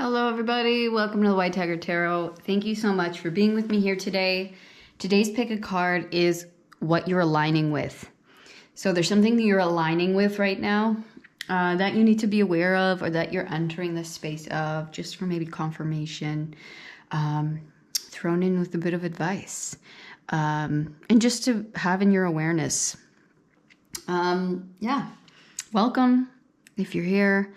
Hello everybody, welcome to the White Tiger Tarot. Thank you so much for being with me here today. Today's pick a card is what you're aligning with. So there's something that you're aligning with right now that you need to be aware of, or that you're entering the space of, just for maybe confirmation, thrown in with a bit of advice, and just to have in your awareness. Yeah, welcome if you're here.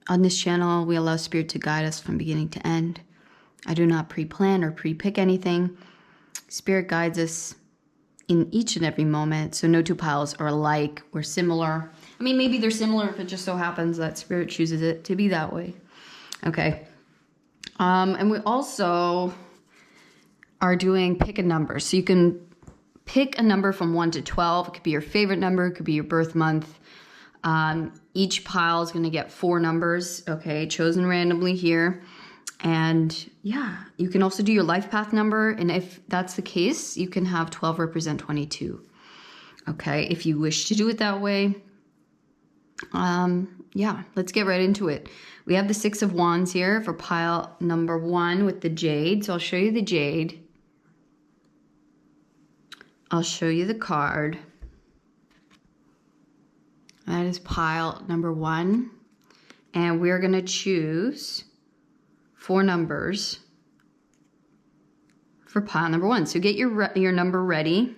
On this channel, we allow Spirit to guide us from beginning to end. I do not pre-plan or pre-pick anything. Spirit guides us in each and every moment, so no two piles are alike or similar. I mean, maybe they're similar if it just so happens that Spirit chooses it to be that way. Okay. And we also are doing pick a number. So you can pick a number from 1 to 12. It could be your favorite number. It could be your birth month. Each pile is going to get 4 numbers, okay, chosen randomly here. And yeah, you can also do your life path number. And if that's the case, you can have 12 represent 22. Okay, if you wish to do it that way. Yeah, let's get right into it. We have the 6 of Wands here for pile number 1 with the jade. So I'll show you the jade. I'll show you the card. That is pile number 1. And we're going to choose 4 numbers for pile number 1. So get your number ready.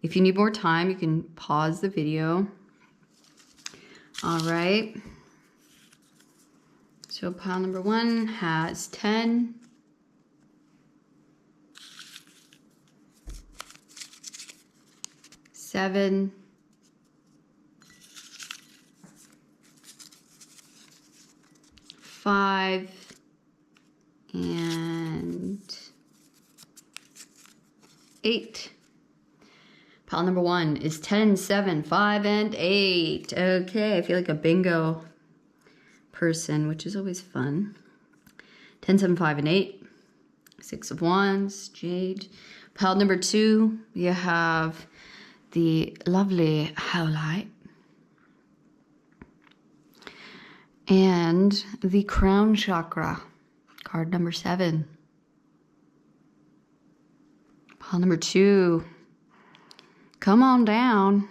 If you need more time, you can pause the video. All right. So pile number 1 has 10. 7. 5 and 8. Pile number 1 is 10, 7, 5, and 8. Okay, I feel like a bingo person, which is always fun. 10, 7, 5, and 8. 6 of Wands, jade. Pile number 2, you have the lovely howlite. And the crown chakra, card number 7. Pile number 2. Come on down.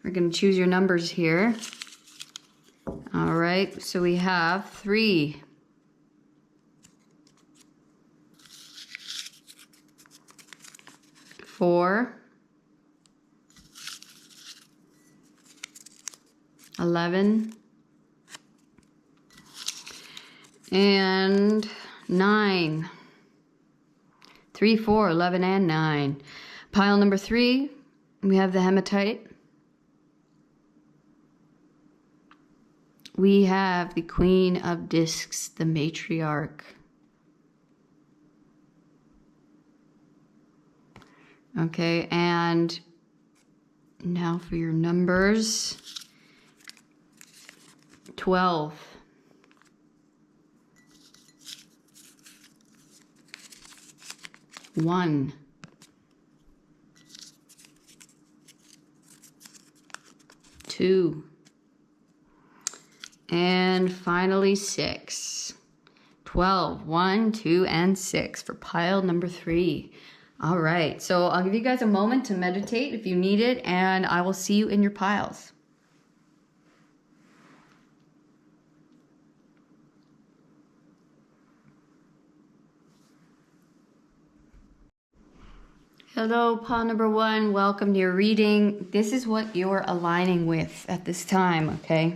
We're going to choose your numbers here. All right, so we have 3. 4. 11. And 9. 3, 4, 11, and 9. Pile number 3, we have the hematite. We have the Queen of Discs, the matriarch. Okay, and now for your numbers. 12. 1. 2. And finally 6. 12. 1, 2, and 6 for pile number 3. All right, so I'll give you guys a moment to meditate if you need it, and I will see you in your piles. Hello, pile number 1. Welcome to your reading. This is what you're aligning with at this time, okay?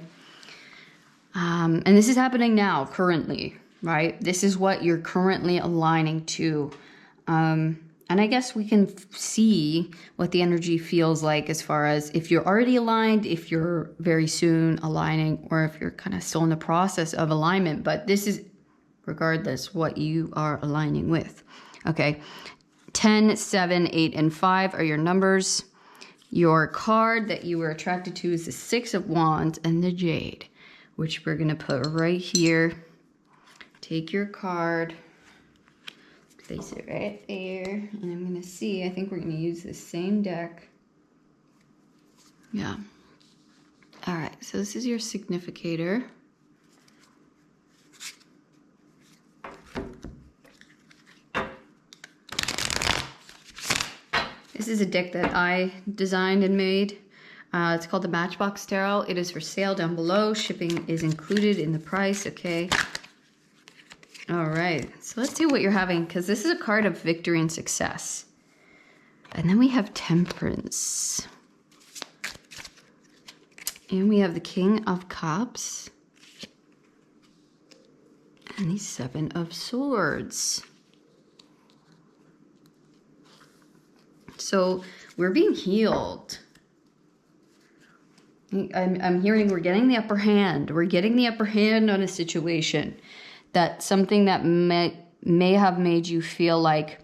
And this is happening now, currently, right? This is what you're currently aligning to. And I guess we can see what the energy feels like as far as if you're already aligned, if you're very soon aligning, or if you're kind of still in the process of alignment. But this is, regardless, what you are aligning with, okay? 10, 7, 8, and 5 are your numbers. Your card that you were attracted to is the 6 of Wands and the jade, which we're going to put right here. Take your card, place it right there, and I'm going to see, I think we're going to use the same deck. Yeah. All right, so this is your significator. This is a deck that I designed and made. It's called the Matchbox Tarot. It is for sale down below. Shipping is included in the price, okay? All right, so let's see what you're having, because this is a card of victory and success. And then we have Temperance. And we have the King of Cups. And the Seven of Swords. So we're being healed. I'm hearing we're getting the upper hand. We're getting the upper hand on a situation. That something that may have made you feel like,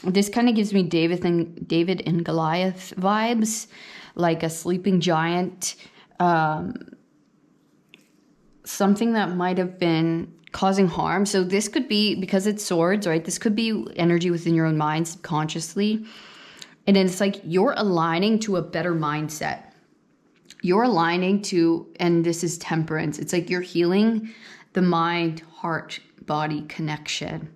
this kind of gives me David and Goliath vibes, like a sleeping giant. Something that might have been causing harm. So this could be, because it's swords, right? This could be energy within your own mind subconsciously. And then it's like you're aligning to a better mindset. You're aligning to, and this is Temperance. It's like you're healing the mind, heart, body connection,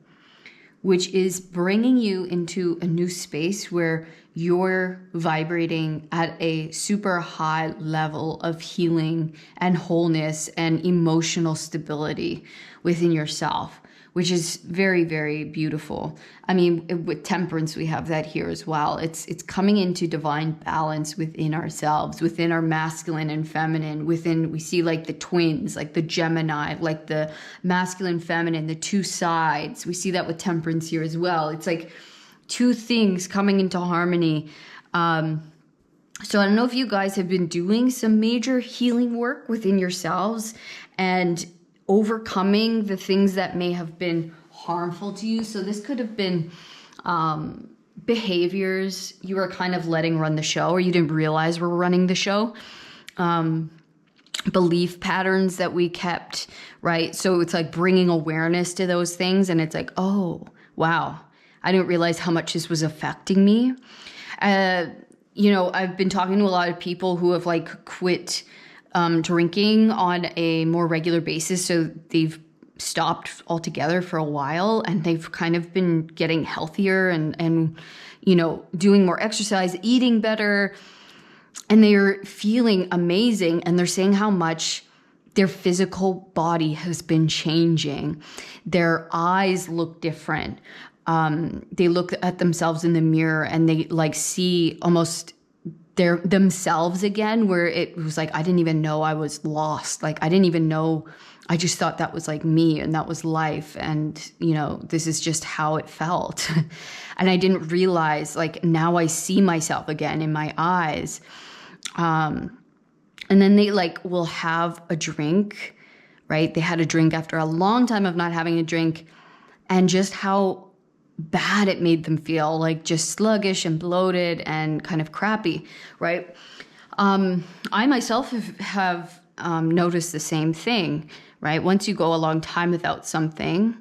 which is bringing you into a new space where you're vibrating at a super high level of healing and wholeness and emotional stability within yourself, which is very, very beautiful. I mean, with Temperance, we have that here as well. It's coming into divine balance within ourselves, within our masculine and feminine, within, we see like the twins, like the Gemini, like the masculine, feminine, the two sides. We see that with Temperance here as well. It's like two things coming into harmony. So I don't know if you guys have been doing some major healing work within yourselves and overcoming the things that may have been harmful to you. So this could have been behaviors you were kind of letting run the show, or you didn't realize were running the show. Belief patterns that we kept, right? So it's like bringing awareness to those things. And it's like, oh, wow, I didn't realize how much this was affecting me. You know, I've been talking to a lot of people who have like quit drinking on a more regular basis. So they've stopped altogether for a while, and they've kind of been getting healthier and you know, doing more exercise, eating better, and they're feeling amazing. And they're saying how much their physical body has been changing. Their eyes look different. They look at themselves in the mirror and they like see almost themselves again, where it was like, I didn't even know I was lost. Like, I didn't even know, I just thought that was like me and that was life. And, you know, this is just how it felt. And I didn't realize, like, now I see myself again in my eyes. And then they like will have a drink, right? They had a drink after a long time of not having a drink, and just how bad it made them feel, like just sluggish and bloated and kind of crappy, right? I myself have noticed the same thing, right? Once you go a long time without something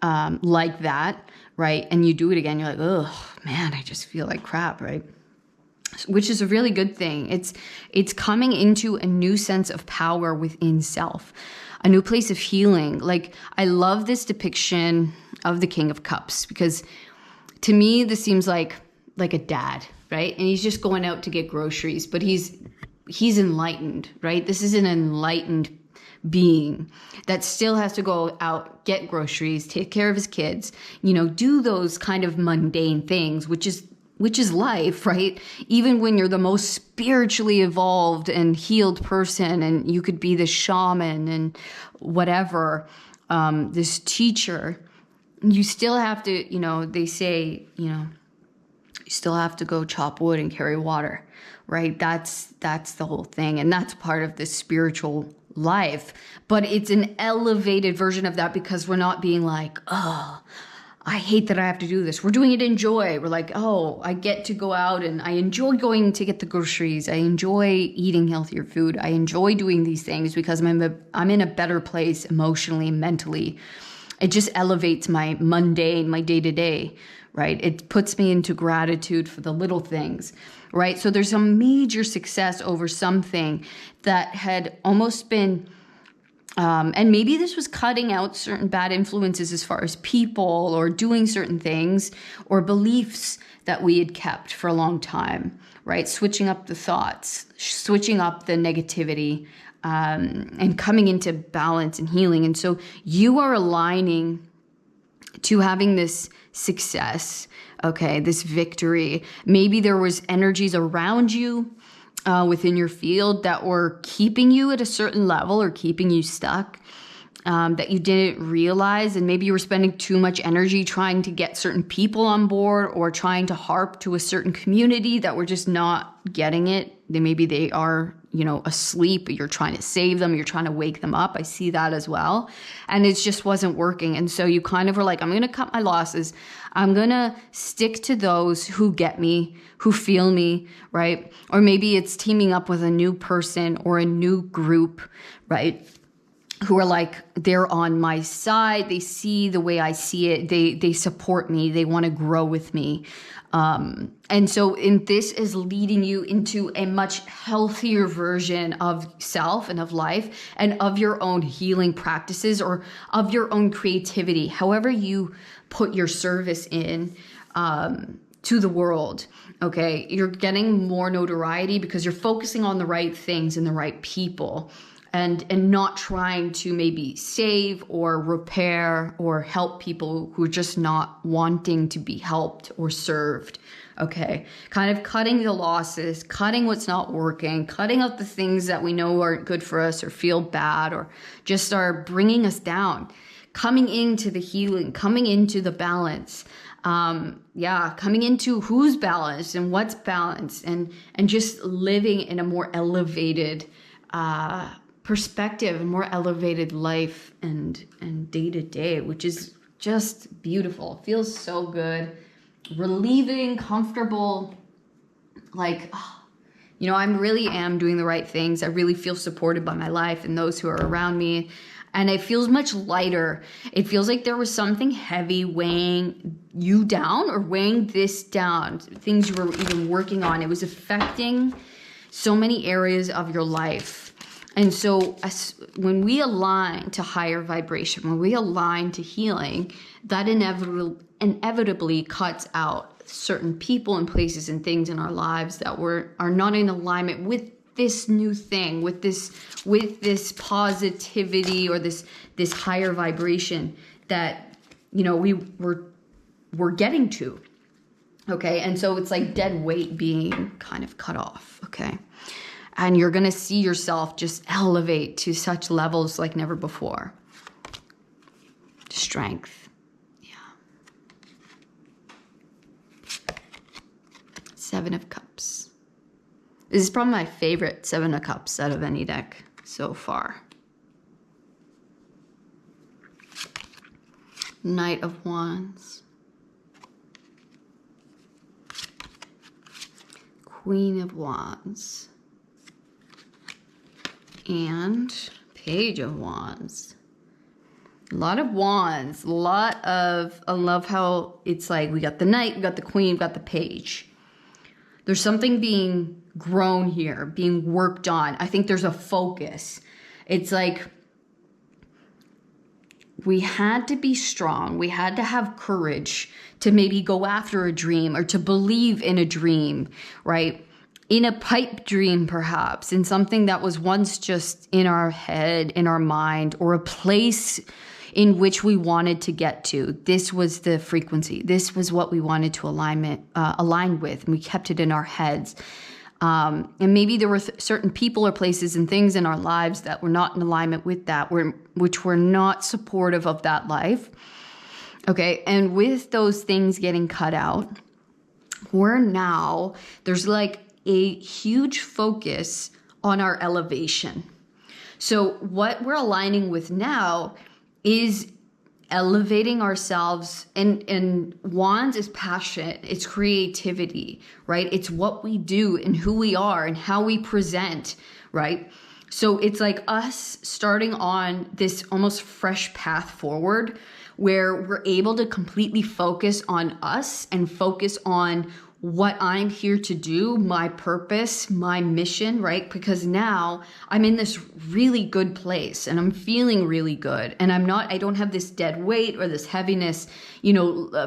like that, right? And you do it again, you're like, oh man, I just feel like crap, right? Which is a really good thing. It's coming into a new sense of power within self, a new place of healing. Like, I love this depiction of the King of Cups, because to me, this seems like a dad, right? And he's just going out to get groceries, but he's enlightened, right? This is an enlightened being that still has to go out, get groceries, take care of his kids, you know, do those kind of mundane things, which is life, right? Even when you're the most spiritually evolved and healed person, and you could be the shaman and whatever, this teacher, you still have to, you know, they say, you know, you still have to go chop wood and carry water, right? That's the whole thing. And that's part of this spiritual life. But it's an elevated version of that, because we're not being like, oh, I hate that I have to do this. We're doing it in joy. We're like, oh, I get to go out and I enjoy going to get the groceries. I enjoy eating healthier food. I enjoy doing these things because I'm in a better place emotionally, mentally. It just elevates my mundane, my day-to-day, right? It puts me into gratitude for the little things, right? So there's a major success over something that had almost been And maybe this was cutting out certain bad influences as far as people or doing certain things or beliefs that we had kept for a long time, right? Switching up the thoughts, switching up the negativity, and coming into balance and healing. And so you are aligning to having this success, okay, this victory. Maybe there was energies around you within your field that were keeping you at a certain level or keeping you stuck, that you didn't realize. And maybe you were spending too much energy trying to get certain people on board or trying to harp to a certain community that were just not getting it. Maybe they are, asleep. You're trying to save them. You're trying to wake them up. I see that as well. And it just wasn't working. And so you kind of were like, I'm going to cut my losses. I'm going to stick to those who get me, who feel me, right? Or maybe it's teaming up with a new person or a new group, right? Who are like, they're on my side. They see the way I see it. They support me. They want to grow with me. And so this is leading you into a much healthier version of self and of life and of your own healing practices or of your own creativity, however you put your service in, to the world. Okay. You're getting more notoriety because you're focusing on the right things and the right people. And not trying to maybe save or repair or help people who are just not wanting to be helped or served. Okay. Kind of cutting the losses, cutting what's not working, cutting out the things that we know aren't good for us or feel bad or just are bringing us down. Coming into the healing, coming into the balance. Coming into who's balanced and what's balanced and just living in a more elevated, perspective and more elevated life and day to day, which is just beautiful. It feels so good, relieving, comfortable. Like, I really am doing the right things. I really feel supported by my life and those who are around me. And it feels much lighter. It feels like there was something heavy weighing you down or weighing this down, things you were even working on. It was affecting so many areas of your life. And so when we align to higher vibration, when we align to healing, that inevitably cuts out certain people and places and things in our lives that are not in alignment with this new thing, with this positivity or this higher vibration that, we're getting to. Okay. And so it's like dead weight being kind of cut off. Okay. And you're going to see yourself just elevate to such levels like never before. Strength. Yeah. 7 of Cups. This is probably my favorite 7 of Cups out of any deck so far. Knight of Wands. Queen of Wands. And Page of Wands. A lot of wands. I love how it's like we got the Knight, we got the Queen, we got the Page. There's something being grown here, being worked on. I think there's a focus. It's like we had to be strong. We had to have courage to maybe go after a dream or to believe in a dream, right? In a pipe dream, perhaps, in something that was once just in our head, in our mind, or a place in which we wanted to get to. This was the frequency. This was what we wanted to align with, and we kept it in our heads. And maybe there were certain people or places and things in our lives that were not in alignment with that, which were not supportive of that life. Okay, and with those things getting cut out, there's like a huge focus on our elevation. So what we're aligning with now is elevating ourselves, and Wands is passion, it's creativity, right? It's what we do and who we are and how we present, right? So it's like us starting on this almost fresh path forward where we're able to completely focus on us and focus on what I'm here to do, my purpose, my mission, right? Because now I'm in this really good place and I'm feeling really good. And I don't have this dead weight or this heaviness,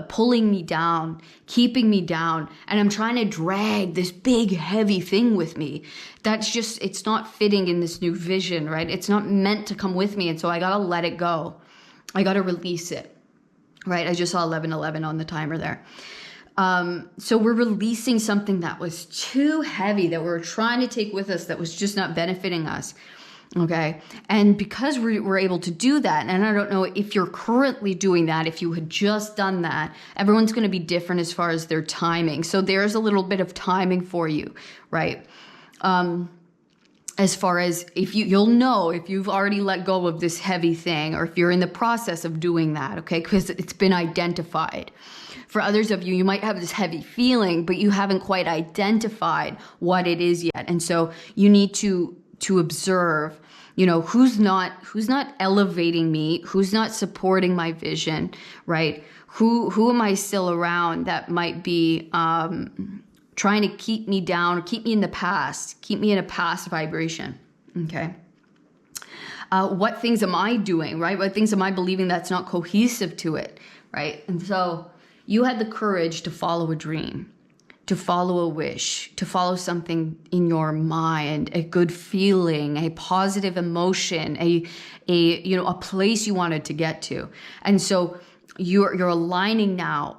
pulling me down, keeping me down. And I'm trying to drag this big, heavy thing with me. It's not fitting in this new vision, right? It's not meant to come with me. And so I got to let it go. I got to release it, right? I just saw 11:11 on the timer there. So we're releasing something that was too heavy, that we're trying to take with us, that was just not benefiting us. Okay. And because we're able to do that, and I don't know if you're currently doing that, if you had just done that, everyone's going to be different as far as their timing. So there's a little bit of timing for you, right? As far as you'll know if you've already let go of this heavy thing, or if you're in the process of doing that, okay? Because it's been identified. For others of you, you might have this heavy feeling, but you haven't quite identified what it is yet. And so you need to observe, who's not elevating me, who's not supporting my vision, right? Who am I still around that might be trying to keep me down, or keep me in the past, keep me in a past vibration, okay? What things am I doing, right? What things am I believing that's not cohesive to it, right? And so you had the courage to follow a dream, to follow a wish, to follow something in your mind, a good feeling, a positive emotion, a place you wanted to get to. And so you're aligning now,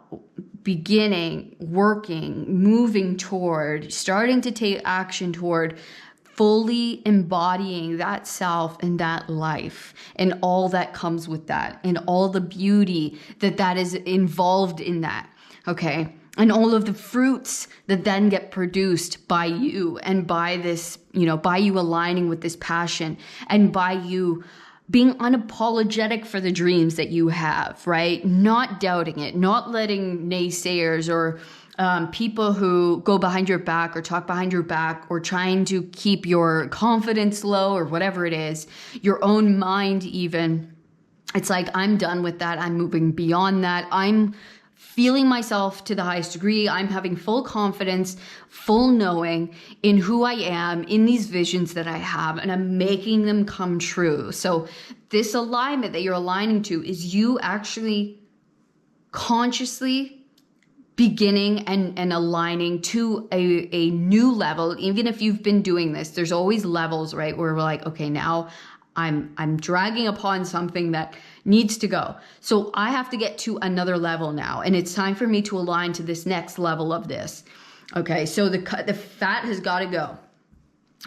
beginning, working, moving toward, starting to take action toward fully embodying that self and that life and all that comes with that, and all the beauty that is involved in that, okay? And all of the fruits that then get produced by you, and by this, by you aligning with this passion, and by you being unapologetic for the dreams that you have, right? Not doubting it, not letting naysayers or people who go behind your back or talk behind your back, or trying to keep your confidence low, or whatever it is, your own mind even. It's like, I'm done with that. I'm moving beyond that. I'm feeling myself to the highest degree. I'm having full confidence, full knowing in who I am, in these visions that I have, and I'm making them come true. So this alignment that you're aligning to is you actually consciously beginning and aligning to a new level. Even if you've been doing this, there's always levels, right? Where we're like, okay, now I'm dragging upon something that needs to go. So I have to get to another level now. And it's time for me to align to this next level of this. Okay, so the fat has got to go.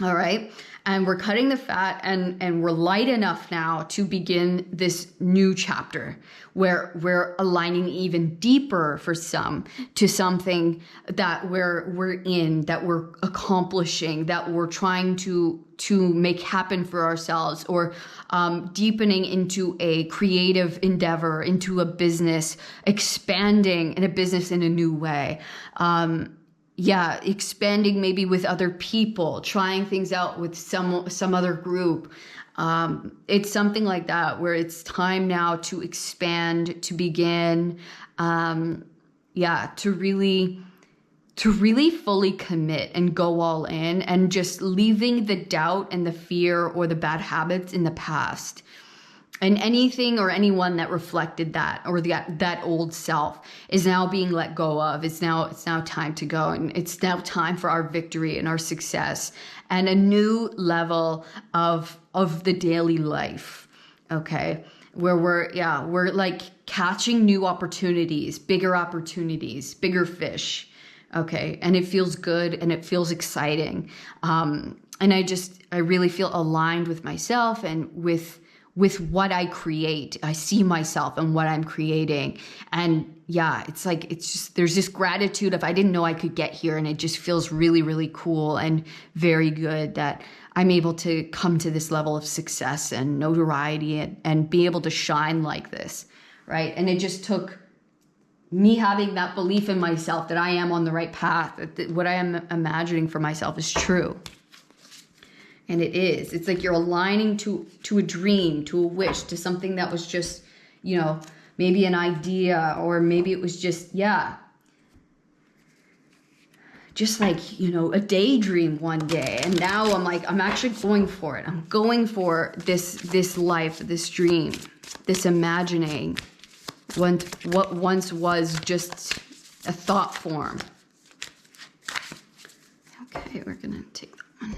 All right. And we're cutting the fat, and we're light enough now to begin this new chapter where we're aligning even deeper for some to something that we're in, that we're accomplishing, that we're trying to make happen for ourselves, or deepening into a creative endeavor, into a business, expanding in a business in a new way. Expanding maybe with other people, trying things out with some other group. It's something like that, where it's time now to expand, to begin, to really fully commit and go all in, and just leaving the doubt and the fear or the bad habits in the past. And anything or anyone that reflected that, or that old self, is now being let go of. It's now time to go, and it's now time for our victory and our success, and a new level of the daily life. Okay, where we're like catching new opportunities, bigger fish. Okay, and it feels good and it feels exciting, and I really feel aligned with myself and with what I create. I see myself and what I'm creating. And it's just, there's this gratitude of, I didn't know I could get here. And it just feels really, really cool and very good that I'm able to come to this level of success and notoriety and be able to shine like this, right? And it just took me having that belief in myself that I am on the right path, that what I am imagining for myself is true. And it is. It's like you're aligning to a dream, to a wish, to something that was just, maybe an idea, or maybe it was just, just like, you know, a daydream one day. And now I'm like, I'm actually going for it. I'm going for this life, this dream, this imagining what once was just a thought form. Okay, we're gonna take that one.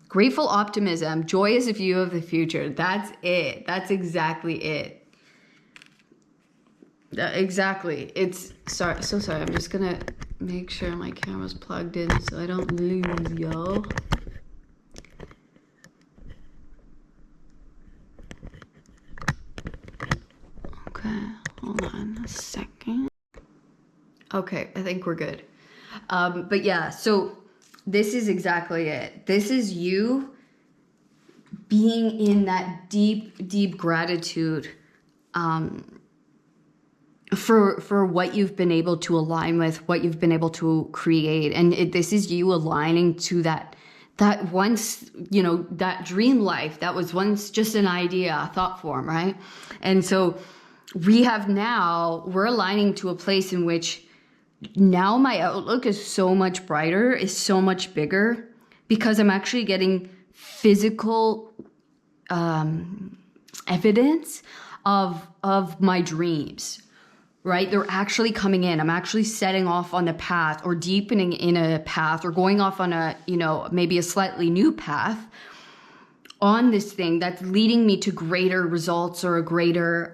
Grateful optimism, joyous view of the future. That's it. That's exactly it. Exactly. It's sorry. I'm just gonna make sure my camera's plugged in so I don't lose y'all. Okay, hold on a second. Okay, I think we're good. But yeah, so this is exactly it. This is you being in that deep gratitude for what you've been able to align with, what you've been able to create. And this is you aligning to that once, you know, that dream life that was once just an idea, a thought form, right? And so we're aligning to a place in which now my outlook is so much brighter, is so much bigger, because I'm actually getting physical evidence of my dreams, right? They're actually coming in. I'm actually setting off on the path, or deepening in a path, or going off on a, you know, maybe a slightly new path on this thing that's leading me to greater results, or a greater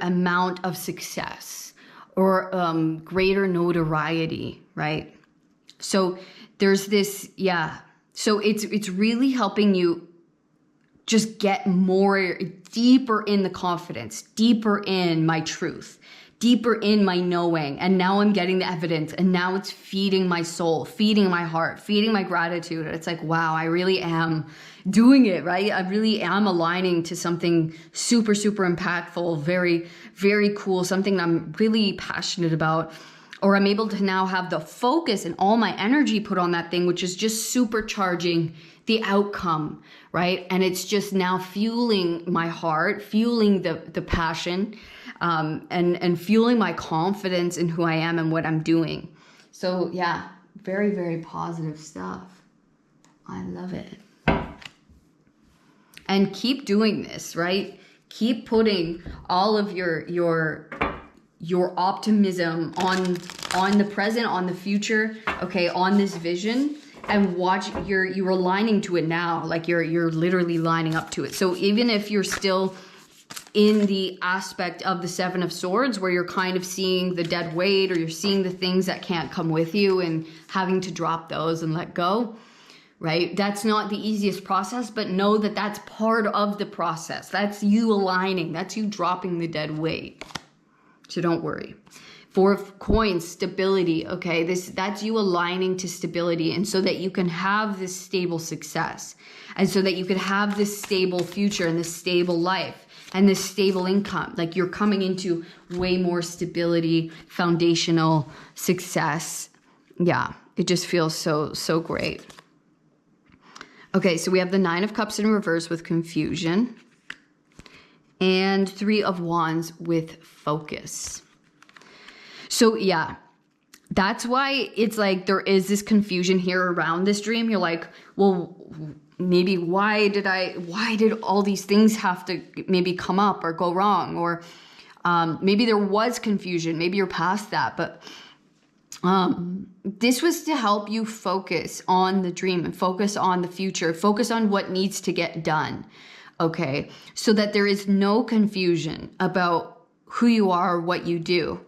amount of success, or greater notoriety, right? So there's this, yeah. So it's really helping you just get deeper in the confidence, deeper in my truth, deeper in my knowing. And now I'm getting the evidence, and now it's feeding my soul, feeding my heart, feeding my gratitude. It's like, wow, I really am doing it, right? I really am aligning to something super impactful, very, very cool, something I'm really passionate about. Or I'm able to now have the focus and all my energy put on that thing, which is just supercharging the outcome, right? And it's just now fueling my heart, fueling the passion, and fueling my confidence in who I am and what I'm doing. So yeah, very, very positive stuff. I love it. And keep doing this, right? Keep putting all of your optimism on the present, on the future, okay, on this vision, and watch. You're aligning to it now, like you're literally lining up to it. So even if you're still in the aspect of the Seven of Swords, where you're kind of seeing the dead weight, or you're seeing the things that can't come with you and having to drop those and let go, right? That's not the easiest process, but know that that's part of the process. That's you aligning. That's you dropping the dead weight. So don't worry. Four of Coins, stability. Okay, that's you aligning to stability, and so that you can have this stable success, and so that you can have this stable future and this stable life and this stable income. Like you're coming into way more stability, foundational success. Yeah, it just feels so great. Okay, so we have the Nine of Cups in reverse with confusion, and Three of Wands with focus. So yeah, that's why it's like there is this confusion here around this dream. You're like, well, maybe why did all these things have to maybe come up or go wrong? Or maybe there was confusion. Maybe you're past that. But this was to help you focus on the dream and focus on the future, focus on what needs to get done. Okay, so that there is no confusion about who you are or what you do.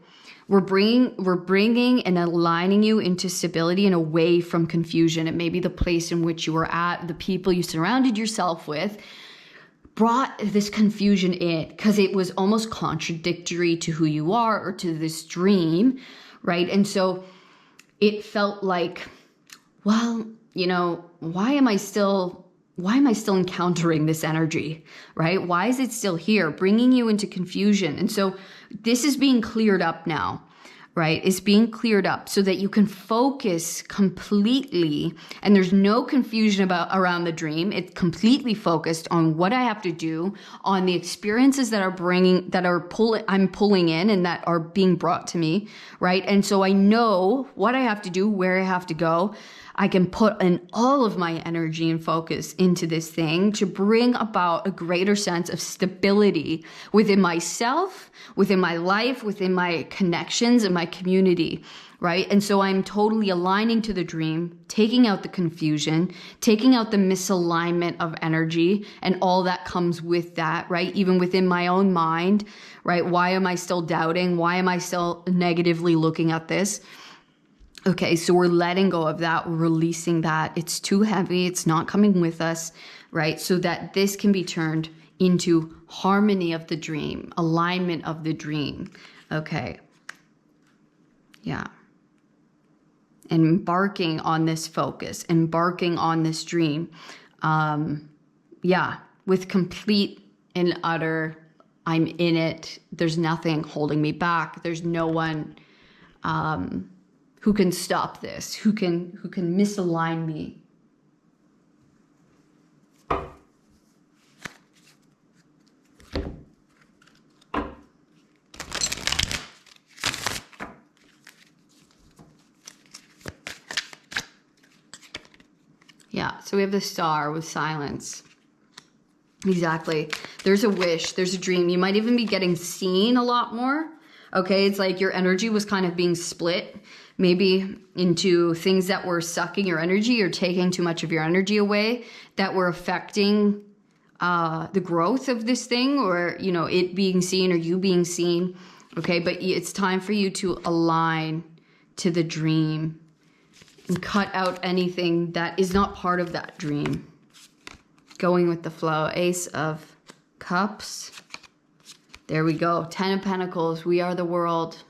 We're bringing and aligning you into stability and away from confusion. It may be the place in which you were at, the people you surrounded yourself with brought this confusion in because it was almost contradictory to who you are or to this dream, right? And so it felt like, well, you know, why am I still encountering this energy, right? Why is it still here, bringing you into confusion? And so this is being cleared up now, right, is being cleared up so that you can focus completely, and there's no confusion around the dream. It's completely focused on what I have to do, on the experiences that I'm pulling in and that are being brought to me, right? And so I know what I have to do, where I have to go. I can put in all of my energy and focus into this thing to bring about a greater sense of stability within myself, within my life, within my connections and my community, right? And so I'm totally aligning to the dream, taking out the confusion, taking out the misalignment of energy and all that comes with that, right? Even within my own mind, right? Why am I still doubting? Why am I still negatively looking at this? Okay, so we're letting go of that, we're releasing that. It's too heavy, it's not coming with us, right? So that this can be turned into harmony of the dream, alignment of the dream. Okay. Yeah. Embarking on this focus, embarking on this dream. Yeah, with complete and utter, I'm in it. There's nothing holding me back. There's no one who can stop this, who can misalign me. Yeah, so we have the Star with silence. Exactly. There's a wish, there's a dream. You might even be getting seen a lot more. Okay, it's like your energy was kind of being split, maybe into things that were sucking your energy or taking too much of your energy away, that were affecting the growth of this thing, or, you know, it being seen or you being seen. Okay, but it's time for you to align to the dream and cut out anything that is not part of that dream. Going with the flow. Ace of Cups. There we go. 10 of Pentacles. We are the world.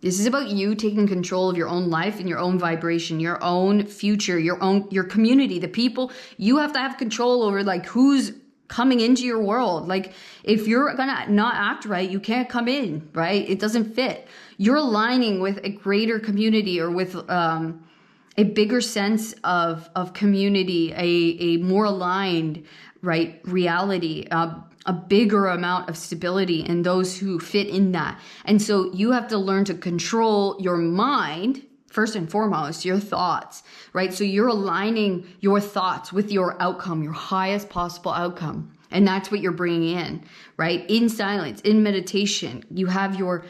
This is about you taking control of your own life and your own vibration, your own future, your community, the people. You have to have control over, like, who's coming into your world. Like, if you're gonna not act right, you can't come in, right? It doesn't fit. You're aligning with a greater community, or with a bigger sense of community, a more aligned, right, reality, a bigger amount of stability in those who fit in that. And so you have to learn to control your mind, first and foremost, your thoughts, right? So you're aligning your thoughts with your outcome, your highest possible outcome. And that's what you're bringing in, right? In silence, in meditation, you have your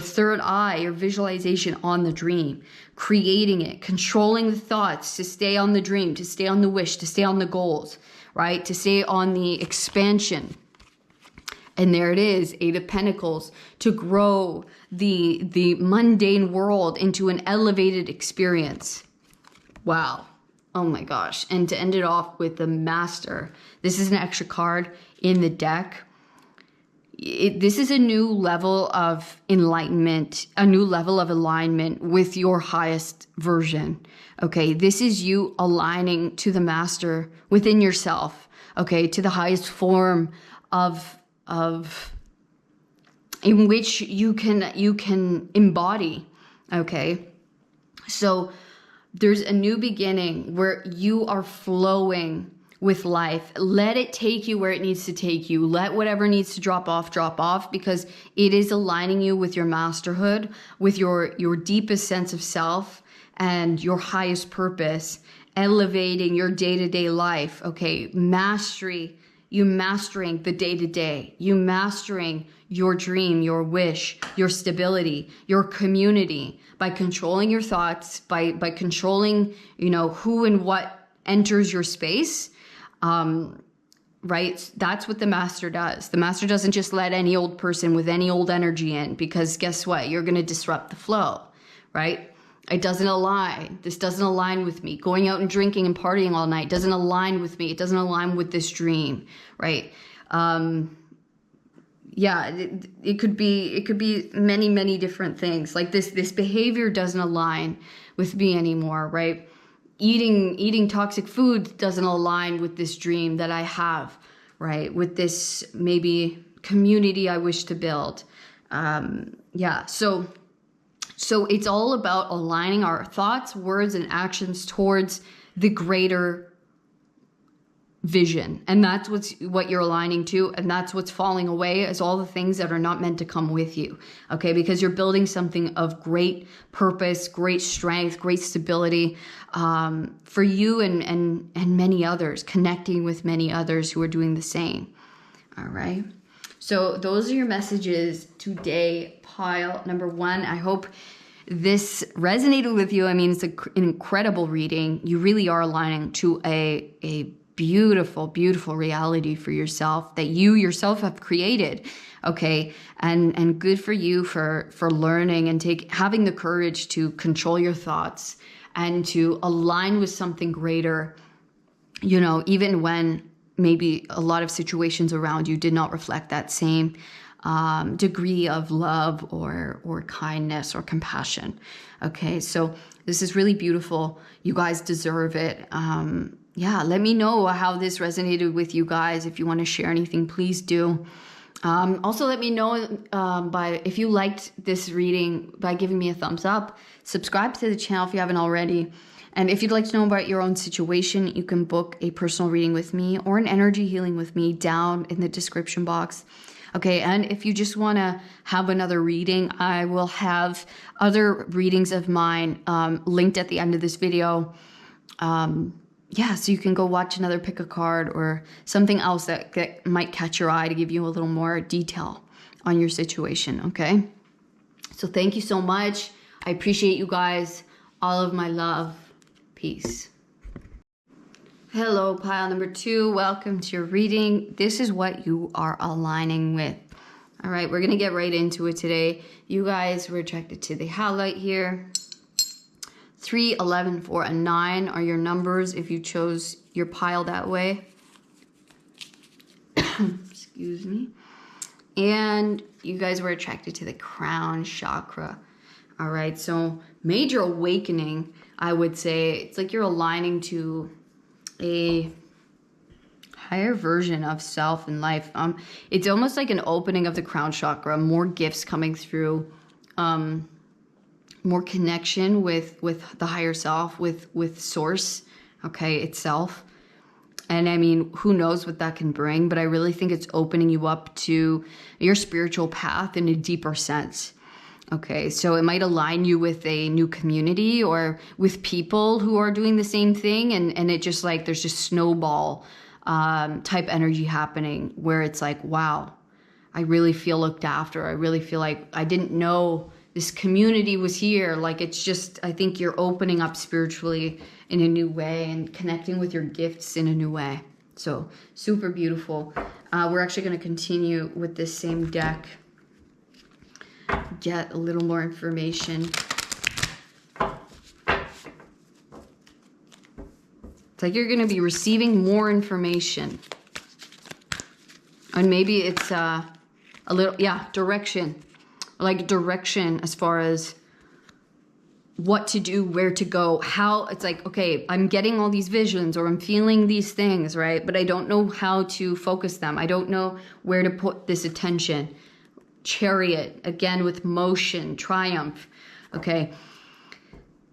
third eye, your visualization on the dream, creating it, controlling the thoughts to stay on the dream, to stay on the wish, to stay on the goals, right? To stay on the expansion. And there it is, 8 of Pentacles, to grow the mundane world into an elevated experience. Wow. Oh my gosh. And to end it off with the Master. This is an extra card in the deck. This is a new level of enlightenment, a new level of alignment with your highest version. Okay, this is you aligning to the Master within yourself. Okay, to the highest form of in which you can embody. Okay, so there's a new beginning where you are flowing with life. Let it take you where it needs to take you. Let whatever needs to drop off, because it is aligning you with your masterhood, with your deepest sense of self and your highest purpose, elevating your day-to-day life. Okay, mastery, you mastering the day-to-day, you mastering your dream, your wish, your stability, your community, by controlling your thoughts, by controlling, you know, who and what enters your space. Right? That's what the Master does. The Master doesn't just let any old person with any old energy in, because guess what? You're going to disrupt the flow, right? It doesn't align. This doesn't align with me. Going out and drinking and partying all night doesn't align with me. It doesn't align with this dream, right? Yeah, it could be many, many different things. Like this behavior doesn't align with me anymore, right? Eating toxic food doesn't align with this dream that I have, right? With this maybe community I wish to build. Yeah, so it's all about aligning our thoughts, words, and actions towards the greater vision. And that's what you're aligning to, and that's what's falling away, is all the things that are not meant to come with you. Okay, because you're building something of great purpose, great strength, great stability, for you and many others, connecting with many others who are doing the same. All right, so those are your messages today, pile number 1. I hope this resonated with you. I mean, it's an incredible reading. You really are aligning to a beautiful, beautiful reality for yourself that you yourself have created. Okay, and good for you for learning and having the courage to control your thoughts and to align with something greater, you know, even when maybe a lot of situations around you did not reflect that same degree of love or kindness or compassion. Okay, so this is really beautiful. You guys deserve it. Yeah, let me know how this resonated with you guys. If you want to share anything, please do. Also, let me know if you liked this reading by giving me a thumbs up. Subscribe to the channel if you haven't already. And if you'd like to know about your own situation, you can book a personal reading with me or an energy healing with me down in the description box. Okay, and if you just want to have another reading, I will have other readings of mine linked at the end of this video. Yeah, so you can go watch another pick a card or something else that might catch your eye to give you a little more detail on your situation, okay? So thank you so much. I appreciate you guys. All of my love. Peace. Hello, pile number 2. Welcome to your reading. This is what you are aligning with. All right, we're going to get right into it today. You guys were attracted to the highlight here. 3, 11, 4, and 9 are your numbers if you chose your pile that way. Excuse me. And you guys were attracted to the crown chakra. All right, so major awakening, I would say. It's like you're aligning to a higher version of self in life. It's almost like an opening of the crown chakra, more gifts coming through, more connection with the higher self, with source, okay, itself. And I mean, who knows what that can bring, but I really think it's opening you up to your spiritual path in a deeper sense. Okay, so it might align you with a new community or with people who are doing the same thing, and it just like there's just snowball type energy happening where it's like, wow, I really feel looked after. I really feel like I didn't know this community was here. Like, it's just, I think you're opening up spiritually in a new way and connecting with your gifts in a new way. So super beautiful. We're actually going to continue with this same deck, get a little more information. It's like you're going to be receiving more information. And maybe it's a little, yeah, direction. Like direction as far as what to do, where to go, how. It's like, okay, I'm getting all these visions or I'm feeling these things, right? But I don't know how to focus them. I don't know where to put this attention. Chariot, again with motion, triumph, okay?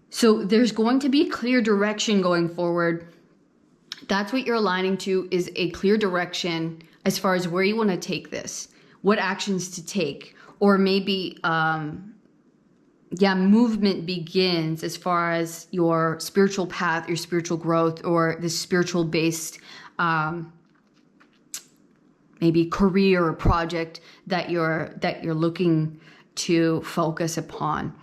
So there's going to be clear direction going forward. That's what you're aligning to, is a clear direction as far as where you want to take this, what actions to take. Or maybe, movement begins as far as your spiritual path, your spiritual growth, or the spiritual based, maybe career or project that you're looking to focus upon.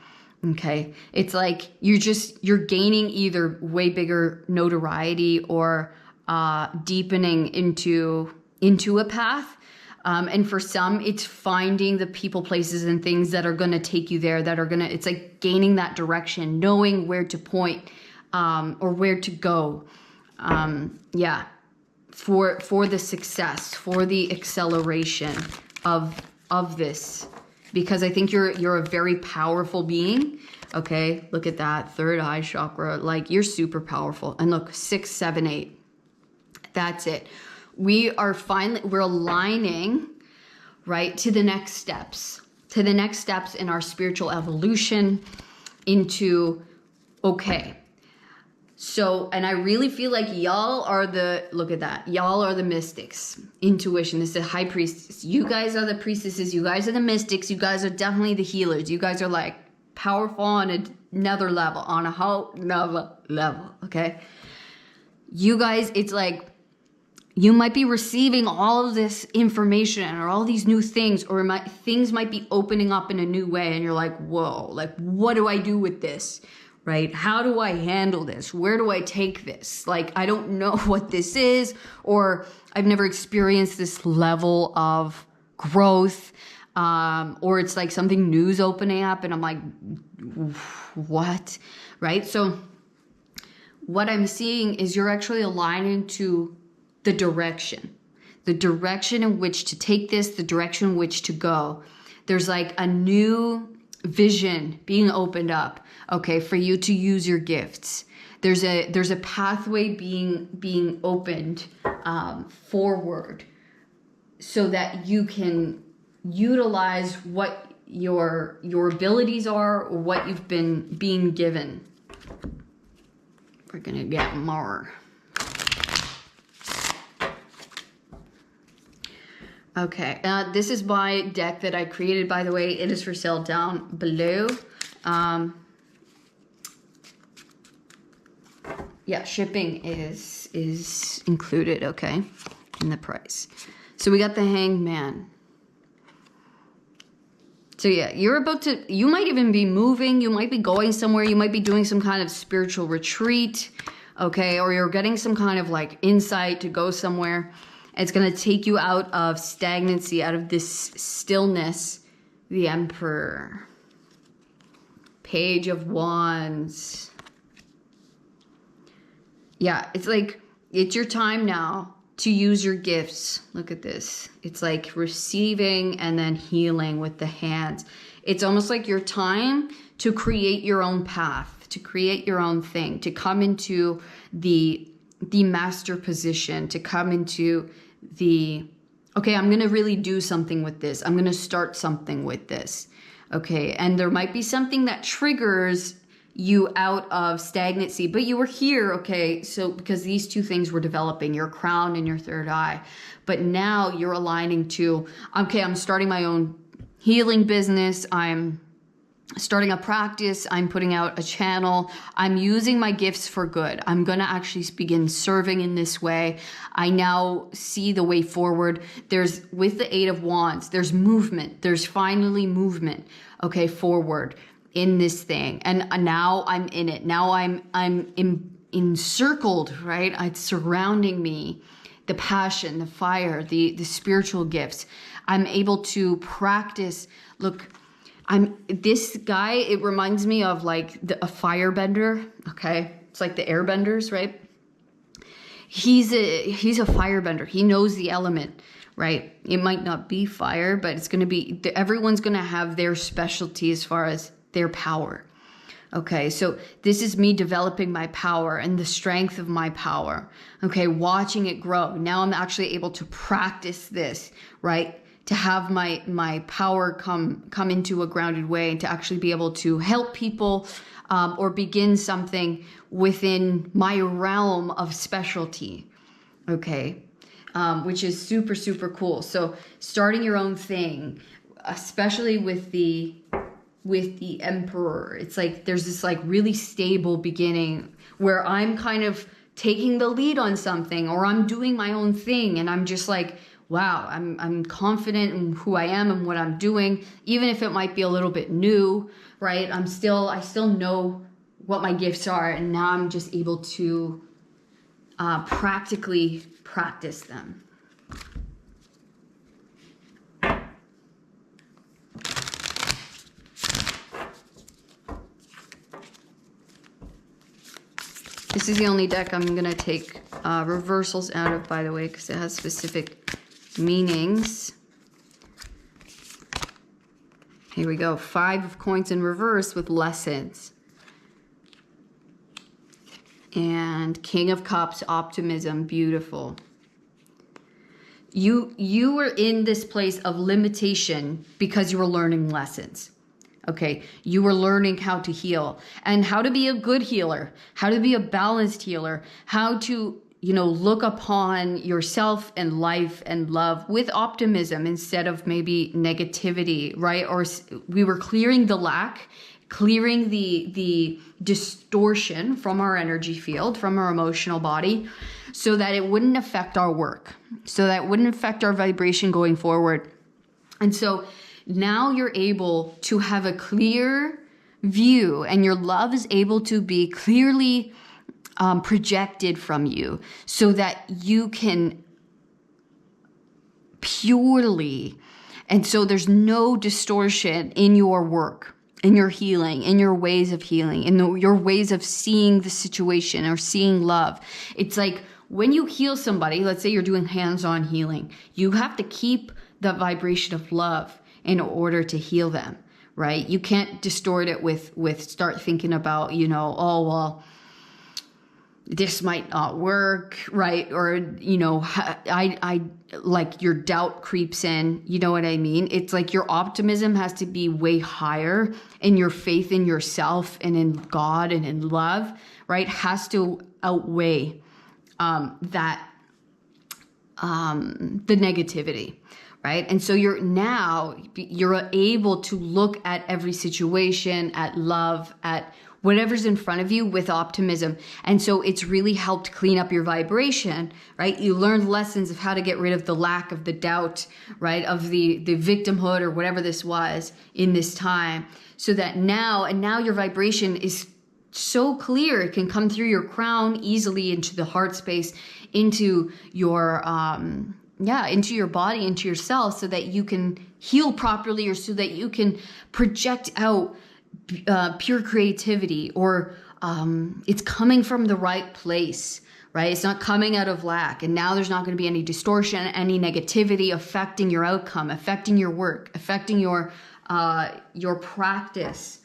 Okay, it's like you're gaining either way bigger notoriety or deepening into a path. And for some, it's finding the people, places, and things that are going to take you there, it's like gaining that direction, knowing where to point, or where to go. For the success, for the acceleration of this, because I think you're a very powerful being. Okay, look at that third eye chakra, like you're super powerful. And look, 6, 7, 8, that's it. We're aligning, right, to the next steps, to the next steps in our spiritual evolution into, okay, so, and I really feel like y'all are the, look at that, y'all are the mystics. Intuition, this is high priestess. You guys are the priestesses, you guys are the mystics, you guys are definitely the healers. You guys are like powerful on another level, on a whole nother level, okay? You guys, it's like, you might be receiving all of this information or all these new things, or things might be opening up in a new way, and you're like, whoa, like, what do I do with this? Right? How do I handle this? Where do I take this? Like, I don't know what this is, or I've never experienced this level of growth, or it's like something new's opening up and I'm like, what? Right? So what I'm seeing is you're actually aligning to the direction in which to take this, the direction in which to go. There's like a new vision being opened up, okay, for you to use your gifts. There's a pathway being opened forward, so that you can utilize what your abilities are, or what you've been being given. We're gonna get more. Okay, this is my deck that I created, by the way. It is for sale down below. Yeah, shipping is included, okay, in the price. So we got the Hanged Man. So yeah, you might even be moving, you might be going somewhere, you might be doing some kind of spiritual retreat, okay, or you're getting some kind of like insight to go somewhere. It's going to take you out of stagnancy, out of this stillness. The Emperor. Page of Wands. Yeah, it's like, it's your time now to use your gifts. Look at this. It's like receiving and then healing with the hands. It's almost like your time to create your own path, to create your own thing, to come into the master position, to come into okay, I'm going to really do something with this. I'm going to start something with this. Okay. And there might be something that triggers you out of stagnancy, but you were here. Okay. So because these two things were developing, your crown and your third eye, but now you're aligning to, okay, I'm starting my own healing business. I'm starting a practice, I'm putting out a channel, I'm using my gifts for good. I'm going to actually begin serving in this way. I now see the way forward. There's, with the Eight of Wands, there's movement. There's finally movement, okay, forward in this thing. And now I'm in it. Now I'm encircled, right? It's surrounding me. The passion, the fire, the spiritual gifts. I'm able to practice. Look, this guy, it reminds me of like a firebender, okay? It's like the airbenders, right? He's a firebender. He knows the element, right? It might not be fire, but it's going to be, everyone's going to have their specialty as far as their power. Okay, so this is me developing my power and the strength of my power. Okay, watching it grow. Now I'm actually able to practice this, right? To have my power come into a grounded way, and to actually be able to help people or begin something within my realm of specialty, okay, which is super, super cool. So starting your own thing, especially with the Emperor, it's like there's this like really stable beginning where I'm kind of taking the lead on something, or I'm doing my own thing, and I'm just like, wow, I'm confident in who I am and what I'm doing, even if it might be a little bit new, right? I still know what my gifts are, and now I'm just able to practically practice them. This is the only deck I'm going to take reversals out of, by the way, because it has specific meanings. Here we go. 5 of coins in reverse with lessons. And King of Cups, optimism, beautiful. You were in this place of limitation because you were learning lessons. Okay, you were learning how to heal and how to be a good healer, how to be a balanced healer, how to, look upon yourself and life and love with optimism instead of maybe negativity, right? Or we were clearing the lack, clearing the distortion from our energy field, from our emotional body, so that it wouldn't affect our work, so that it wouldn't affect our vibration going forward. And so now you're able to have a clear view, and your love is able to be clearly projected from you, so that you can purely, and so there's no distortion in your work, in your healing, in your ways of healing, in your ways of seeing the situation or seeing love. It's like when you heal somebody, let's say you're doing hands-on healing, you have to keep the vibration of love in order to heal them, right? You can't distort it with start thinking about, oh, well, this might not work, right? Or, I like your doubt creeps in, you know what I mean? It's like your optimism has to be way higher, and your faith in yourself and in God and in love, right? Has to outweigh the negativity, right? And so you're able to look at every situation, at love, at whatever's in front of you with optimism. And so it's really helped clean up your vibration, right? You learned lessons of how to get rid of the lack, of the doubt, right? Of the victimhood or whatever this was in this time, so that now your vibration is so clear. It can come through your crown easily into the heart space, into your, into your body, into yourself, so that you can heal properly, or so that you can project out pure creativity, or it's coming from the right place, right? It's not coming out of lack. And now there's not going to be any distortion, any negativity affecting your outcome, affecting your work, affecting your practice,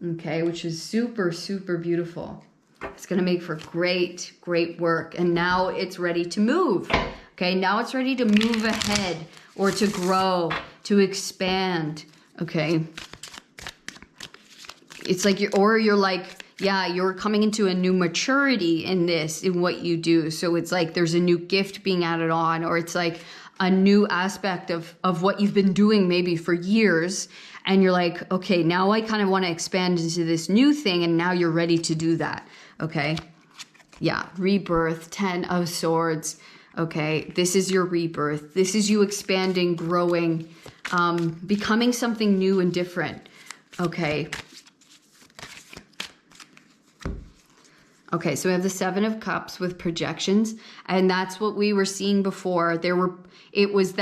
okay? Which is super, super beautiful. It's going to make for great, great work. And now it's ready to move. Okay, now it's ready to move ahead, or to grow, to expand. Okay. It's like you're coming into a new maturity in what you do. So it's like there's a new gift being added on, or it's like a new aspect of what you've been doing maybe for years. And you're like, okay, now I kind of want to expand into this new thing. And now you're ready to do that. Okay. Yeah. Rebirth, 10 of Swords. Okay. This is your rebirth. This is you expanding, growing, becoming something new and different. Okay. Okay, so we have the Seven of Cups with projections, and that's what we were seeing before. It was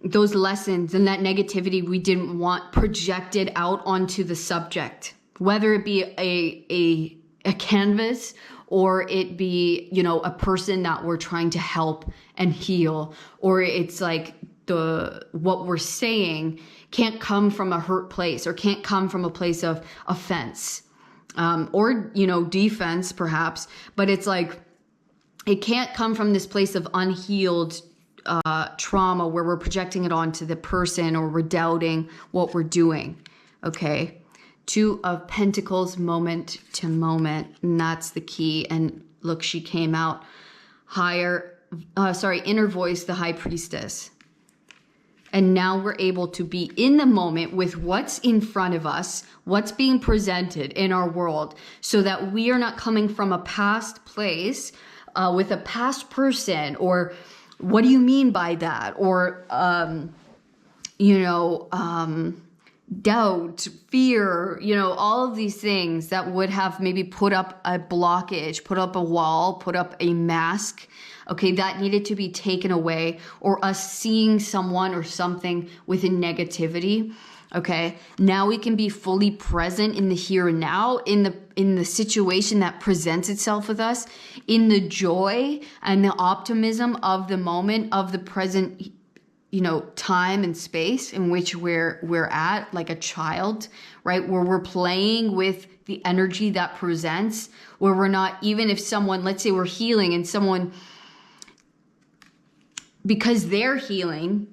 those lessons and that negativity we didn't want projected out onto the subject, whether it be a canvas, or it be, a person that we're trying to help and heal, or it's like what we're saying can't come from a hurt place, or can't come from a place of offense. Or, defense perhaps, but it's like, it can't come from this place of unhealed trauma where we're projecting it onto the person, or we're doubting what we're doing. Okay. 2 of Pentacles, moment to moment. And that's the key. And look, she came out inner voice, the High Priestess. And now we're able to be in the moment with what's in front of us, what's being presented in our world, so that we are not coming from a past place with a past person, or what do you mean by that? Or, doubt, fear, all of these things that would have maybe put up a blockage, put up a wall, put up a mask. Okay, that needed to be taken away, or us seeing someone or something with a negativity. Okay, now we can be fully present in the here and now, in the situation that presents itself with us, in the joy and the optimism of the moment, of the present, time and space in which we're at, like a child, right? Where we're playing with the energy that presents, where we're not, even if someone, let's say we're healing and someone because they're healing,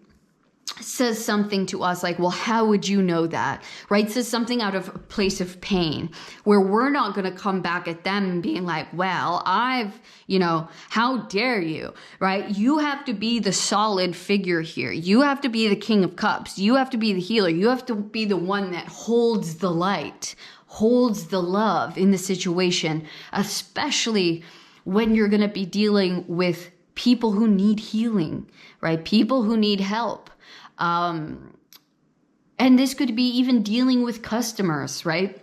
says something to us like, well, how would you know that, right? Says something out of a place of pain, where we're not going to come back at them and being like, well, how dare you, right? You have to be the solid figure here. You have to be the King of Cups. You have to be the healer. You have to be the one that holds the light, holds the love in the situation, especially when you're going to be dealing with people who need healing, right? People who need help. And this could be even dealing with customers, right?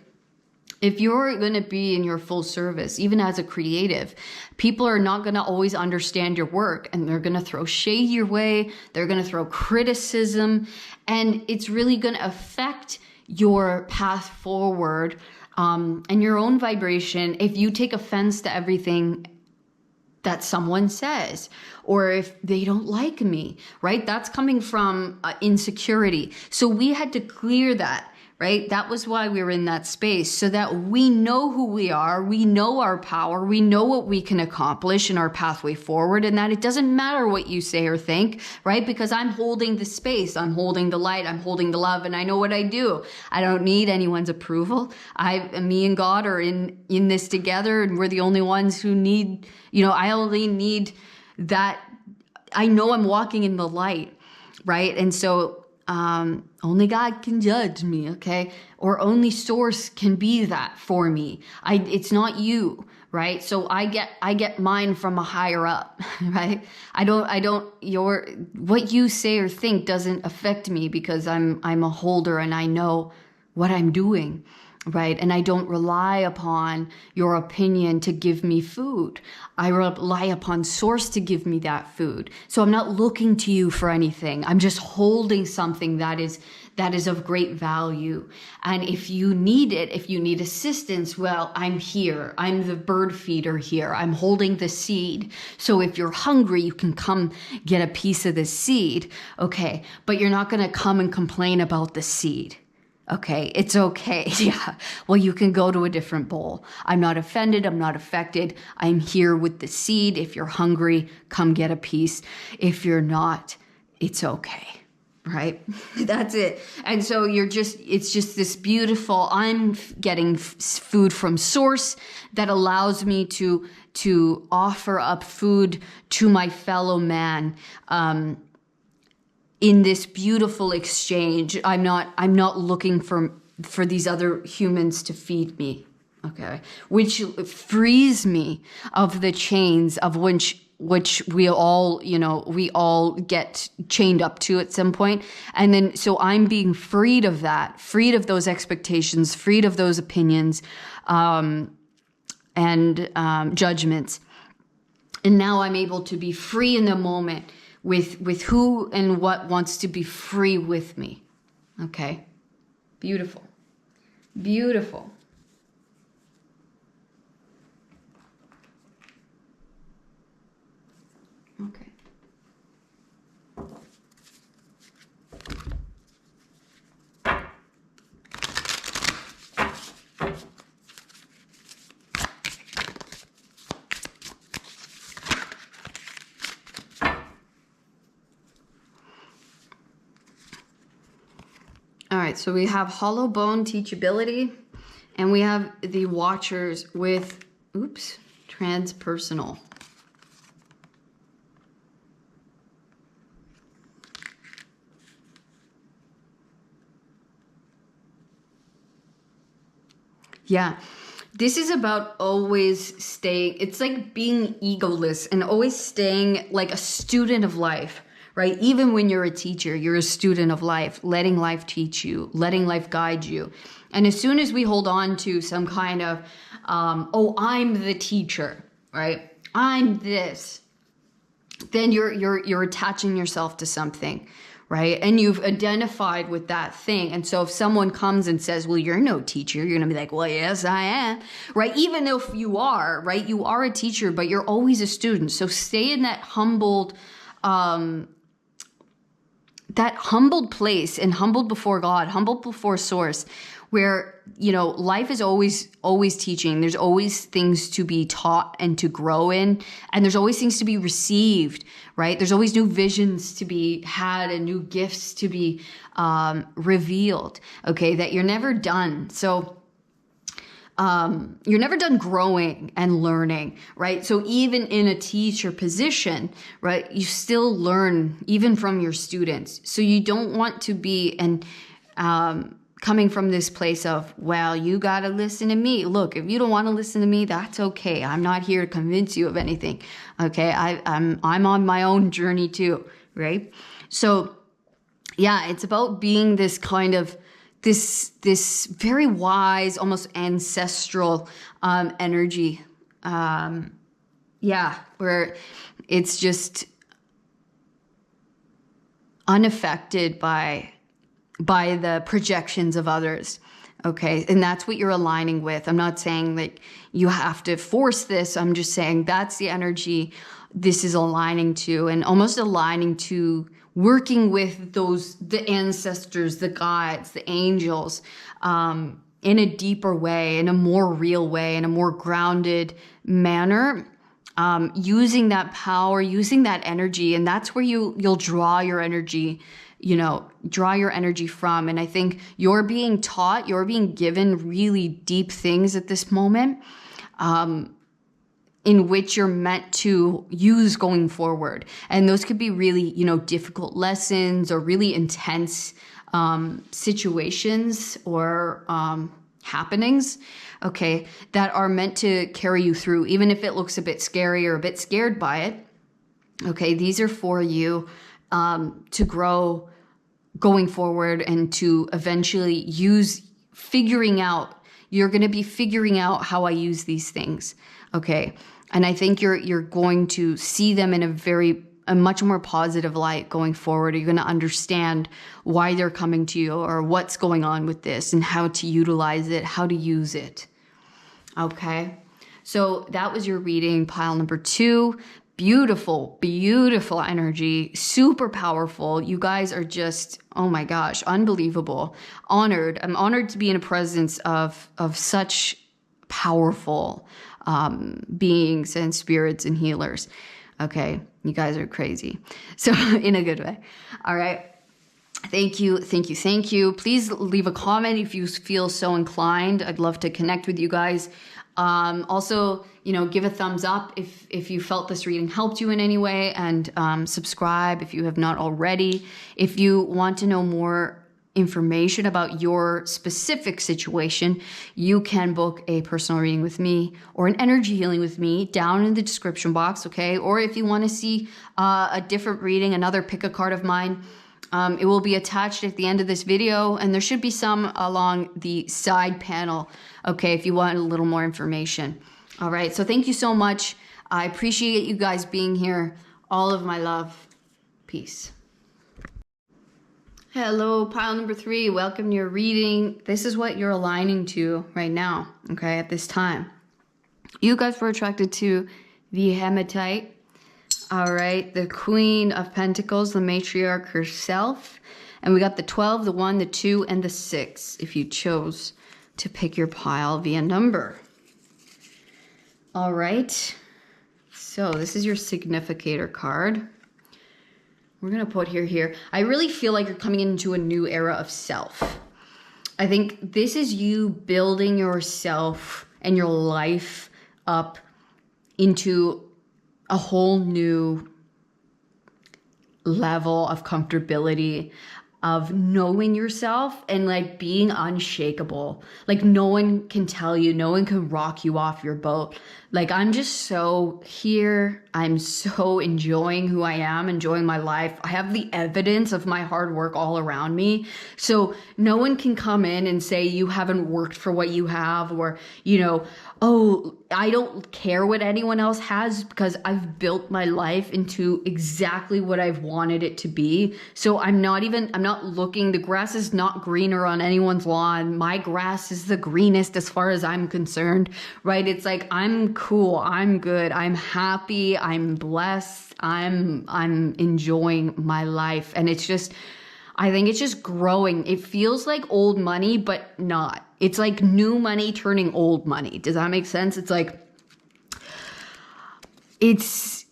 If you're going to be in your full service, even as a creative, people are not going to always understand your work, and they're going to throw shade your way. They're going to throw criticism, and it's really going to affect your path forward, and your own vibration if you take offense to everything that someone says, or if they don't like me, right? That's coming from insecurity. So we had to clear that, right? That was why we were in that space, so that we know who we are, we know our power, we know what we can accomplish in our pathway forward, and that it doesn't matter what you say or think, right? Because I'm holding the space, I'm holding the light, I'm holding the love, and I know what I do. I don't need anyone's approval. Me and God are in this together, and we're the only ones who need, I only need that. I know I'm walking in the light, right? And so only God can judge me, okay? Or only Source can be that for me. It's not you, right? So I get mine from a higher up, right? What you say or think doesn't affect me, because I'm a holder and I know what I'm doing, right? And I don't rely upon your opinion to give me food. I rely upon Source to give me that food. So I'm not looking to you for anything. I'm just holding something that is of great value. And if you need it, if you need assistance, well, I'm here. I'm the bird feeder here. I'm holding the seed. So if you're hungry, you can come get a piece of the seed. Okay. But you're not going to come and complain about the seed. Okay, it's okay. Yeah. Well, you can go to a different bowl. I'm not offended. I'm not affected. I'm here with the seed. If you're hungry, come get a piece. If you're not, it's okay. Right? That's it. And so it's just this beautiful, I'm getting food from Source that allows me to offer up food to my fellow man, in this beautiful exchange. I'm not looking for these other humans to feed me, okay? Which frees me of the chains of which we all get chained up to at some point. And then, so I'm being freed of that, freed of those expectations, freed of those opinions, and judgments. And now I'm able to be free in the moment with who and what wants to be free with me. Okay? Beautiful. Beautiful. Okay. All right, so we have hollow bone teachability, and we have the Watchers with, transpersonal. Yeah, this is about always staying, it's like being egoless and always staying like a student of life. Right? Even when you're a teacher, you're a student of life, letting life teach you, letting life guide you. And as soon as we hold on to some kind of, I'm the teacher, right? I'm this, then you're attaching yourself to something, right? And you've identified with that thing. And so if someone comes and says, well, you're no teacher, you're going to be like, well, yes, I am, right? Even if you are, right? You are a teacher, but you're always a student. So stay in that humbled place, and humbled before God, humbled before Source, where, you know, life is always teaching. There's always things to be taught and to grow in, and there's always things to be received, right? There's always new visions to be had and new gifts to be revealed, okay, that you're never done. So you're never done growing and learning, right? So even in a teacher position, right, you still learn even from your students. So you don't want to be coming from this place of, well, you got to listen to me. Look, if you don't want to listen to me, that's okay. I'm not here to convince you of anything. Okay. I'm on my own journey too. Right. So yeah, it's about being this kind of, this very wise, almost ancestral, energy. Yeah. Where it's just unaffected by the projections of others. Okay. And that's what you're aligning with. I'm not saying that you have to force this. I'm just saying that's the energy this is aligning to, and almost aligning to working with the ancestors, the guides, the angels, in a deeper way, in a more real way, in a more grounded manner. Using that power, using that energy. And that's where you'll draw your energy, draw your energy from. And I think you're being taught, you're being given really deep things at this moment, in which you're meant to use going forward. And those could be really, difficult lessons or really intense situations or happenings, okay, that are meant to carry you through, even if it looks a bit scary or a bit scared by it. Okay, these are for you to grow going forward and to eventually you're going to be figuring out how I use these things. Okay. And I think you're going to see them in a much more positive light going forward. You're going to understand why they're coming to you or what's going on with this and how to utilize it, how to use it. Okay. So that was your reading, pile number 2. Beautiful, beautiful energy, super powerful. You guys are just, oh my gosh, unbelievable. Honored. I'm honored to be in a presence of such powerful beings and spirits and healers. Okay, you guys are crazy. So in a good way. All right. Thank you. Please leave a comment if you feel so inclined. I'd love to connect with you guys. Also, give a thumbs up if you felt this reading helped you in any way, and subscribe if you have not already. If you want to know more information about your specific situation, you can book a personal reading with me or an energy healing with me down in the description box, okay? Or if you want to see a different reading, pick a card of mine, it will be attached at the end of this video, and there should be some along the side panel, okay, if you want a little more information. All right, so thank you so much. I appreciate you guys being here. All of my love. Peace. Hello, pile number 3. Welcome to your reading. This is what you're aligning to right now, okay, at this time. You guys were attracted to the hematite. All right, the Queen of Pentacles, the matriarch herself. And we got the 12, the 1, the 2, and the 6, if you chose to pick your pile via number. All right, so this is your significator card. We're going to put here. I really feel like you're coming into a new era of self. I think this is you building yourself and your life up into a whole new level of comfortability, of knowing yourself and like being unshakable. Like no one can tell you, no one can rock you off your boat. Like I'm just so here. I'm so enjoying who I am, enjoying my life. I have the evidence of my hard work all around me. So no one can come in and say you haven't worked for what you have, or, oh, I don't care what anyone else has because I've built my life into exactly what I've wanted it to be. So I'm not looking, the grass is not greener on anyone's lawn. My grass is the greenest as far as I'm concerned, right? It's like, I'm cool, I'm good, I'm happy, I'm blessed, I'm enjoying my life. And it's just, I think it's just growing. It feels like old money, but not. It's like new money turning old money. Does that make sense? It's like, it's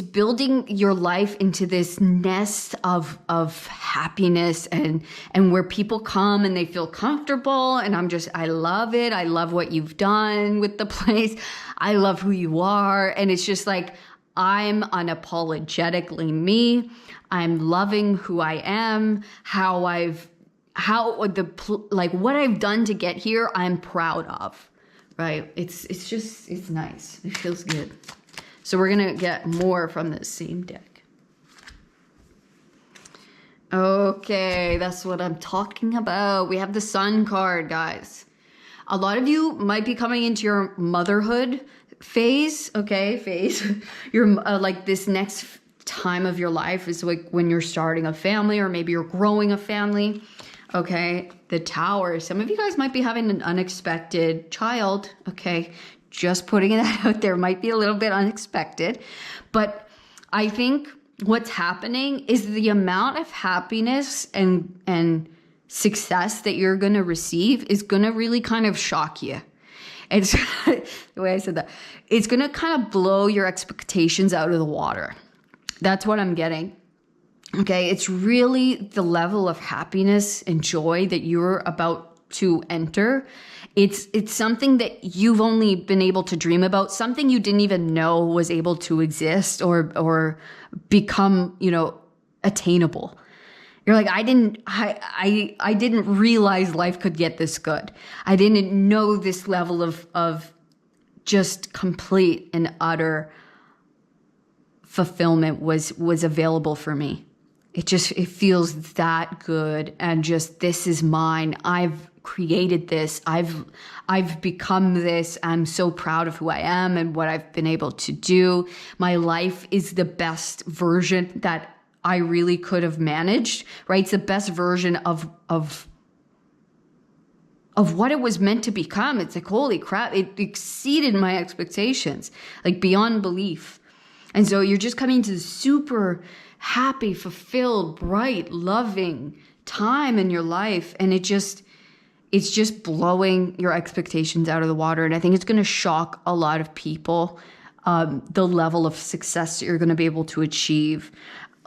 building your life into this nest of happiness and where people come and they feel comfortable. And I love it. I love what you've done with the place. I love who you are. And it's just like, I'm unapologetically me. I'm loving who I am, what I've done to get here, I'm proud of, right? It's nice. It feels good. So we're going to get more from this same deck. Okay, that's what I'm talking about. We have the Sun card, guys. A lot of you might be coming into your motherhood phase, okay? You're like this next time of your life is like when you're starting a family or maybe you're growing a family, okay? The Tower. Some of you guys might be having an unexpected child, okay? Just putting that out there, might be a little bit unexpected, but I think what's happening is the amount of happiness and success that you're going to receive is going to really kind of shock you. It's the way I said that. It's going to kind of blow your expectations out of the water. That's what I'm getting. Okay. It's really the level of happiness and joy that you're about to enter. It's something that you've only been able to dream about, something you didn't even know was able to exist or become, attainable. You're like, I didn't realize life could get this good. I didn't know this level of just complete and utter fulfillment was available for me. It feels that good. And just, this is mine. I've created this. I've become this. I'm so proud of who I am and what I've been able to do. My life is the best version that I really could have managed, right? It's the best version of what it was meant to become. It's like, holy crap, it exceeded my expectations, like beyond belief. And so you're just coming to the super happy, fulfilled, bright, loving time in your life. And it's just blowing your expectations out of the water. And I think it's going to shock a lot of people, the level of success that you're going to be able to achieve,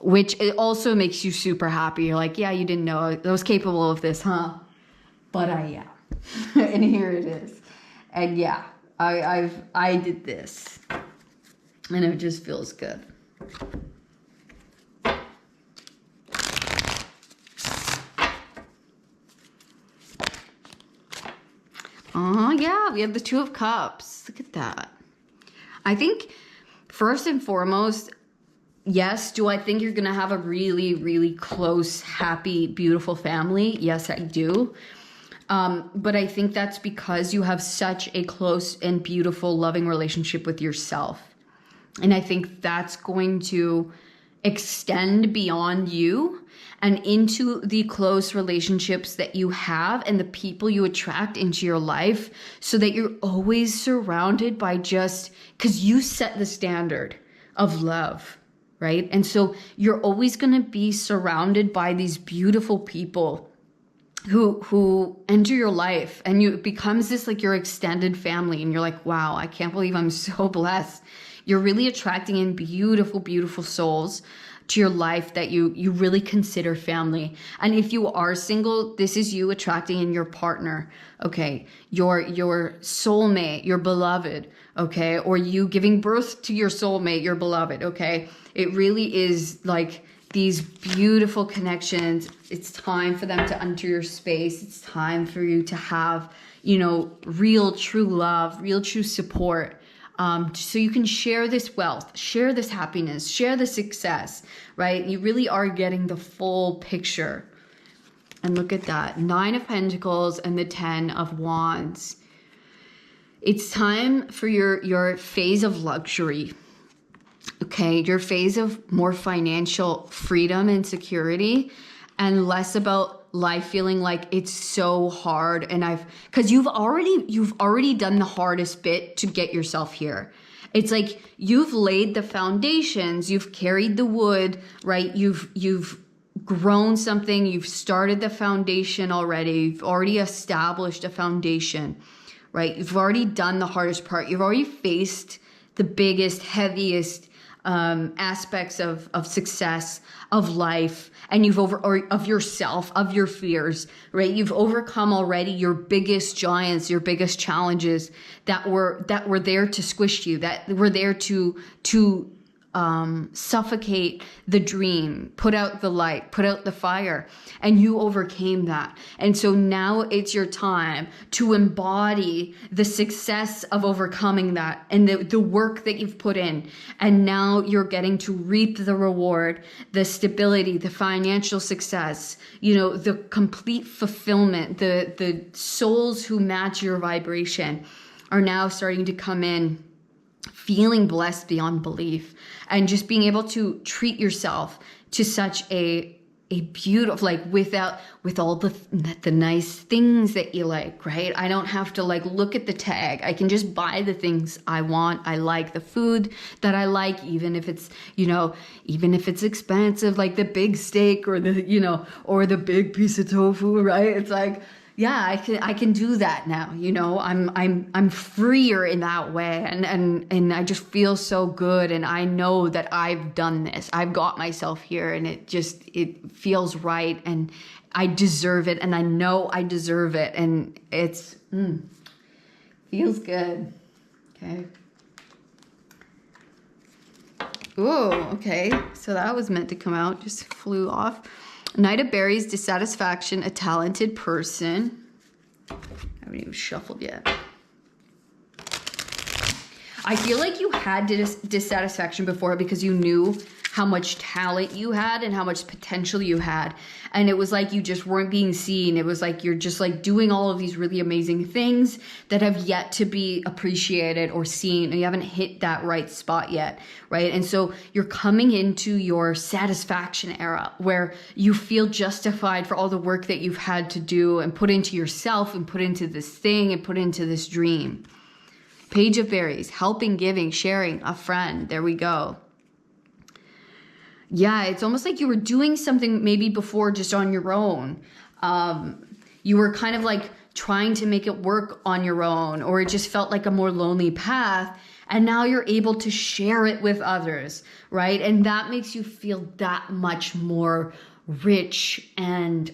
which it also makes you super happy. You're like, yeah, you didn't know I was capable of this, huh? But I am. And here it is. And yeah, I did this. And it just feels good. Oh, yeah, we have the Two of Cups. Look at that. I think first and foremost, yes, do I think you're going to have a really, really close, happy, beautiful family? Yes, I do. But I think that's because you have such a close and beautiful, loving relationship with yourself. And I think that's going to extend beyond you and into the close relationships that you have and the people you attract into your life, so that you're always surrounded by because you set the standard of love, right? And so you're always going to be surrounded by these beautiful people who enter your life, and it becomes this like your extended family, and you're like, wow, I can't believe I'm so blessed. You're really attracting in beautiful, beautiful souls to your life that you really consider family. And if you are single, this is you attracting in your partner, okay? Your soulmate, your beloved, okay? Or you giving birth to your soulmate, your beloved, okay? It really is like these beautiful connections. It's time for them to enter your space. It's time for you to have, real, true love, real, true support. So you can share this wealth, share this happiness, share the success, right? You really are getting the full picture. And look at that, 9 of Pentacles and the 10 of Wands. It's time for your phase of luxury, okay? Your phase of more financial freedom and security, and less about life feeling like it's so hard. And because you've already done the hardest bit to get yourself here. It's like you've laid the foundations, you've carried the wood, right? You've grown something. You've started the foundation already. You've already established a foundation, right? You've already done the hardest part. You've already faced the biggest, heaviest aspects of success, of life, and or of yourself, of your fears, right? You've overcome already your biggest giants, your biggest challenges that were there to squish you, that were there to suffocate the dream, put out the light, put out the fire, and you overcame that. And so now it's your time to embody the success of overcoming that and the work that you've put in. And now you're getting to reap the reward, the stability, the financial success, you know, the complete fulfillment. The souls who match your vibration are now starting to come in feeling blessed beyond belief, and just being able to treat yourself to such a beautiful, like with all the nice things that you like, right? I don't have to like look at the tag. I can just buy the things I want. I like the food that I like, even if it's, you know, even if it's expensive, like the big steak or the, you know, or the big piece of tofu, right? It's like, yeah, I can do that now. You know, I'm freer in that way, and I just feel so good, and I know that I've done this. I've got myself here, and it feels right, and I deserve it, and I know I deserve it, and it's feels good. Okay. Oh, okay. So that was meant to come out, just flew off. Knight of Berries, dissatisfaction, a talented person. I haven't even shuffled yet. I feel like you had dissatisfaction before because you knew how much talent you had and how much potential you had. And it was like you just weren't being seen. It was like you're just like doing all of these really amazing things that have yet to be appreciated or seen. And you haven't hit that right spot yet, right? And so you're coming into your satisfaction era where you feel justified for all the work that you've had to do and put into yourself and put into this thing and put into this dream. Page of Berries, helping, giving, sharing, a friend. There we go. Yeah, it's almost like you were doing something maybe before just on your own. You were kind of like trying to make it work on your own, or it just felt like a more lonely path. And now you're able to share it with others, right? And that makes you feel that much more rich and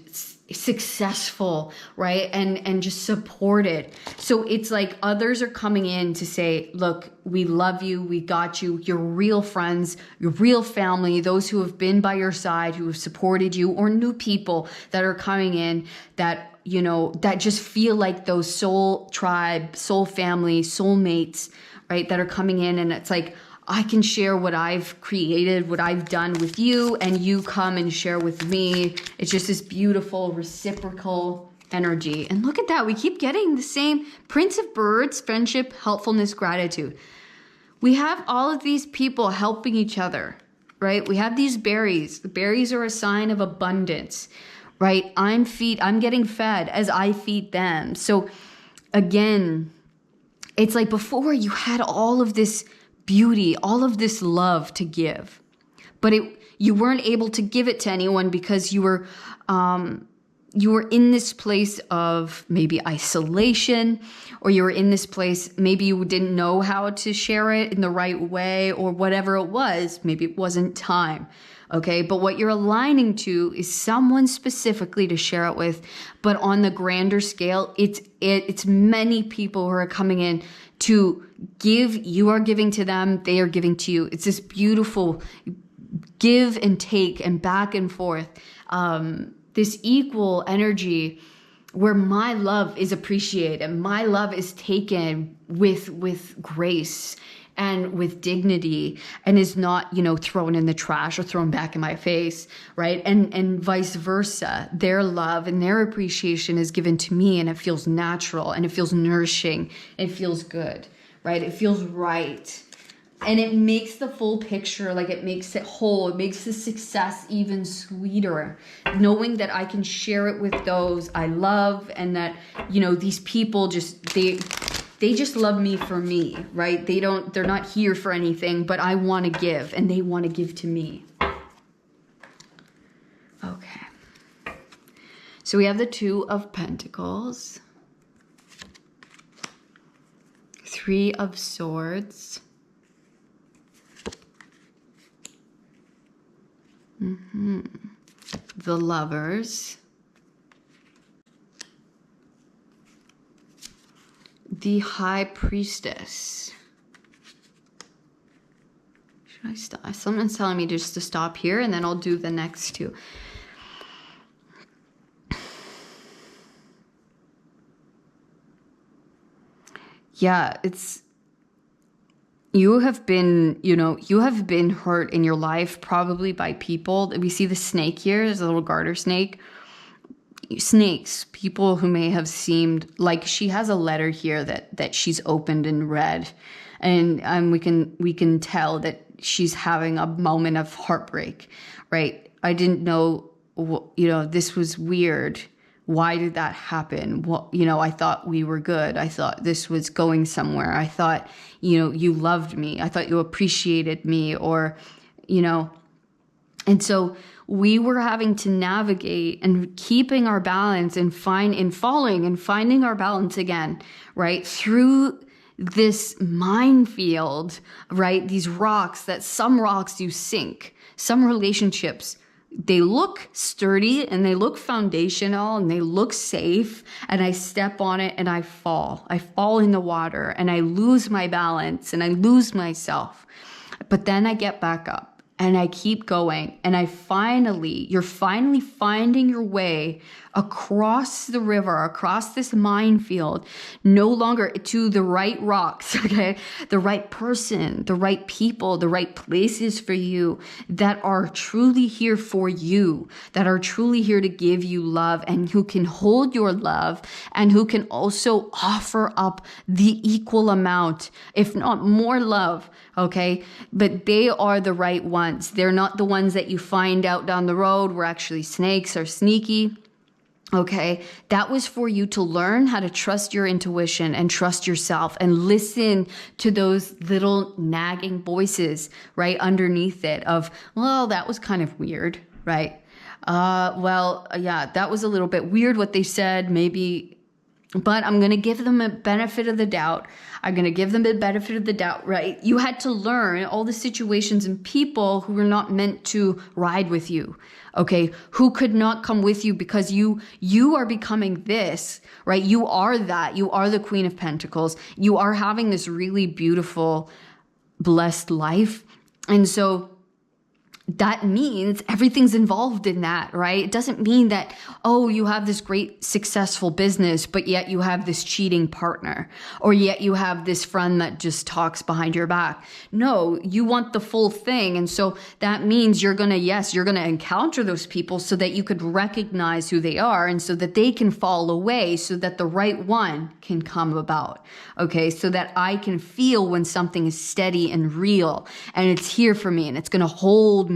successful, right? And just supported. So it's like others are coming in to say, look, we love you, we got you, you're real friends, your real family, those who have been by your side, who have supported you, or new people that are coming in that, you know, that just feel like those soul tribe, soul family, soulmates, right? That are coming in, and it's like, I can share what I've created, what I've done with you, and you come and share with me. It's just this beautiful reciprocal energy. And look at that. We keep getting the same Prince of Birds, friendship, helpfulness, gratitude. We have all of these people helping each other, right? We have these berries. The berries are a sign of abundance, right? I'm getting fed as I feed them. So again, it's like before you had all of this beauty, all of this love to give, but you weren't able to give it to anyone because you were in this place of maybe isolation, or you were in this place, maybe you didn't know how to share it in the right way, or whatever it was. Maybe it wasn't time. Okay, but what you're aligning to is someone specifically to share it with, but on the grander scale, it's many people who are coming in to give. You are giving to them, they are giving to you. It's this beautiful give and take and back and forth, this equal energy where my love is appreciated, my love is taken with grace and with dignity, and is not, you know, thrown in the trash or thrown back in my face, right? And vice versa. Their love and their appreciation is given to me, and it feels natural, and it feels nourishing. It feels good, right? It feels right. And it makes the full picture, like it makes it whole. It makes the success even sweeter, knowing that I can share it with those I love, and that, you know, these people just, they just love me for me, right? They're not here for anything, but I want to give, and they want to give to me. Okay. So we have the Two of Pentacles, Three of Swords, the Lovers, the High Priestess. Should I stop? Someone's telling me just to stop here, and then I'll do the next two. Yeah, it's, you have been, you have been hurt in your life probably by people. We see the snake here, there's a little garter snake. Snakes, people who may have seemed like, she has a letter here that she's opened and read, and we can tell that she's having a moment of heartbreak, right? I didn't know, this was weird. Why did that happen? Well, I thought we were good. I thought this was going somewhere. I thought, you loved me. I thought you appreciated me, or, and so we were having to navigate and keeping our balance and finding our balance again, right? Through this minefield, right? These rocks, that some rocks you sink, some relationships, they look sturdy and they look foundational and they look safe, and I step on it and I fall in the water and I lose my balance and I lose myself. But then I get back up and I keep going, and you're finally finding your way across the river, across this minefield, no longer to the right rocks, okay? The right person, the right people, the right places for you that are truly here for you, that are truly here to give you love, and who can hold your love, and who can also offer up the equal amount, if not more love, okay? But they are the right ones. They're not the ones that you find out down the road where actually snakes are sneaky. Okay, that was for you to learn how to trust your intuition and trust yourself and listen to those little nagging voices right underneath it of, well, that was kind of weird, right? Yeah, that was a little bit weird what they said, maybe, but I'm going to give them a benefit of the doubt. Right? You had to learn all the situations and people who were not meant to ride with you. Okay, who could not come with you because you are becoming this, right? You are that. You are the Queen of Pentacles. You are having this really beautiful, blessed life. And so that means everything's involved in that, right? It doesn't mean that, oh, you have this great successful business, but yet you have this cheating partner, or yet you have this friend that just talks behind your back. No, you want the full thing. And so that means you're going to encounter those people so that you could recognize who they are, and so that they can fall away, so that the right one can come about. Okay. So that I can feel when something is steady and real, and it's here for me, and it's going to hold me.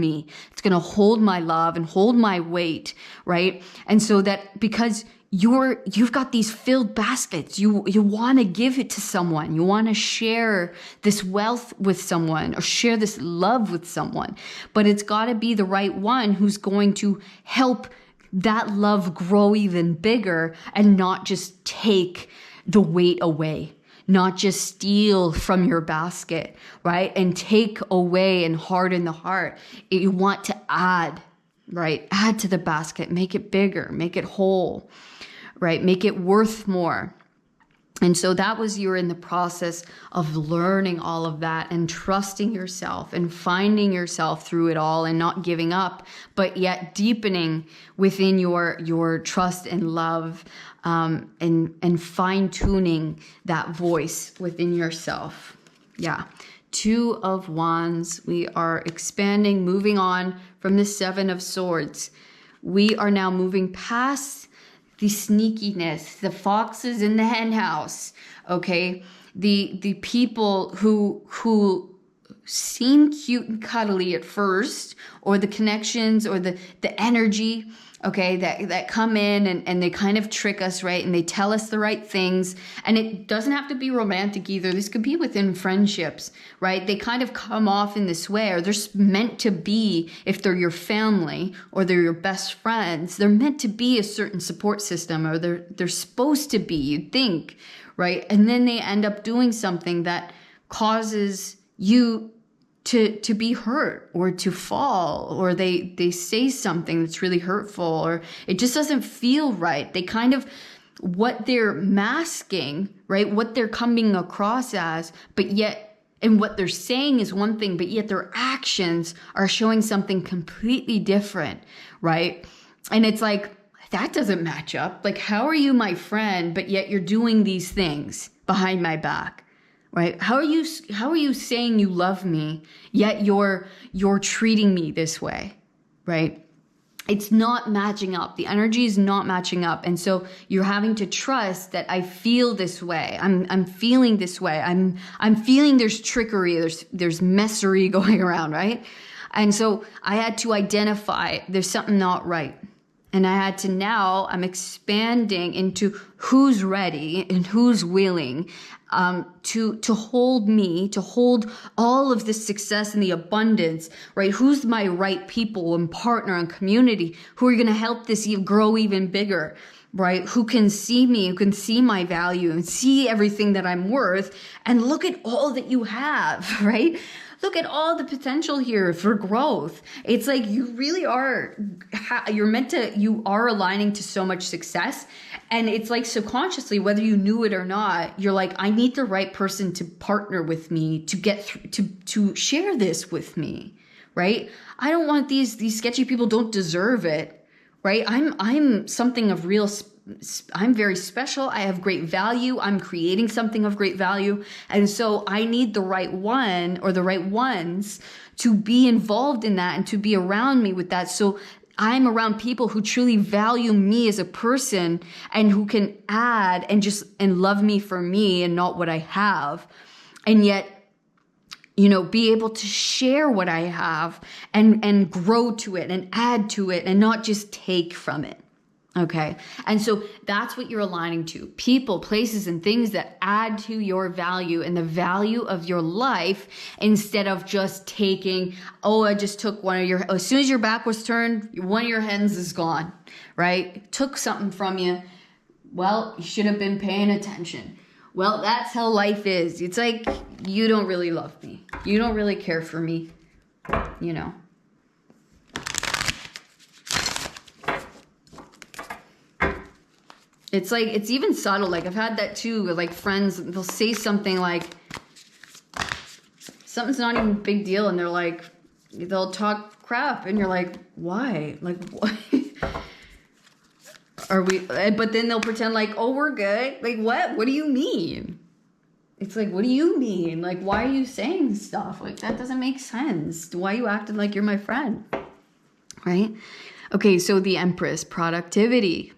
It's going to hold my love and hold my weight, right? And so that, because you've got these filled baskets, you want to give it to someone, you want to share this wealth with someone, or share this love with someone, but it's got to be the right one who's going to help that love grow even bigger, and not just take the weight away. Not just steal from your basket, right? And take away and harden the heart. You want to add, right? Add to the basket, make it bigger, make it whole, right? Make it worth more. And so you're in the process of learning all of that and trusting yourself and finding yourself through it all, and not giving up, but yet deepening within your trust and love, and fine-tuning that voice within yourself. Yeah. Two of Wands. We are expanding, moving on from the Seven of Swords. We are now moving past the sneakiness, the foxes in the hen house, okay? The people who seem cute and cuddly at first, or the connections or the energy, okay, that come in and they kind of trick us, right? And they tell us the right things. And it doesn't have to be romantic either. This could be within friendships, right? They kind of come off in this way, or they're meant to be, if they're your family or they're your best friends, they're meant to be a certain support system, or they're supposed to be, you'd think, right? And then they end up doing something that causes you to be hurt or to fall, or they say something that's really hurtful, or it just doesn't feel right. They kind of, what they're masking, right, what they're coming across as, but yet, and what they're saying is one thing, but yet their actions are showing something completely different, right? And it's like, that doesn't match up. Like, how are you my friend, but yet you're doing these things behind my back? Right? How are you saying you love me, yet you're treating me this way, right? It's not matching up. The energy is not matching up. And so you're having to trust that I feel this way. I'm feeling this way. I'm feeling there's trickery, there's messery going around, right? And so I had to identify there's something not right. And I had to, now I'm expanding into who's ready and who's willing to hold me, to hold all of this success and the abundance, right? Who's my right people and partner and community who are going to help this grow even bigger, right? Who can see me, who can see my value and see everything that I'm worth, and look at all that you have, right? Look at all the potential here for growth. It's like you really are, you are aligning to so much success. And it's like subconsciously, whether you knew it or not, you're like, I need the right person to partner with me to get through, to share this with me, right? I don't want these sketchy people, don't deserve it, right? I'm something of real, I'm very special. I have great value. I'm creating something of great value. And so I need the right one or the right ones to be involved in that and to be around me with that. So I'm around people who truly value me as a person and who can add and love me for me and not what I have. And yet, be able to share what I have and grow to it and add to it and not just take from it. Okay. And so that's what you're aligning to. People, places, and things that add to your value and the value of your life, instead of just taking, I just took as soon as your back was turned, one of your hands is gone, right? Took something from you. Well, you should have been paying attention. Well, that's how life is. It's like, you don't really love me. You don't really care for me, It's like, it's even subtle. Like, I've had that too, with like friends, they'll say something like, something's not even a big deal. And they're like, they'll talk crap. And you're like, why? Like, what? But then they'll pretend like, oh, we're good. Like, what? What do you mean? It's like, what do you mean? Like, why are you saying stuff? Like, that doesn't make sense. Why are you acting like you're my friend? Right? Okay, so the Empress, productivity.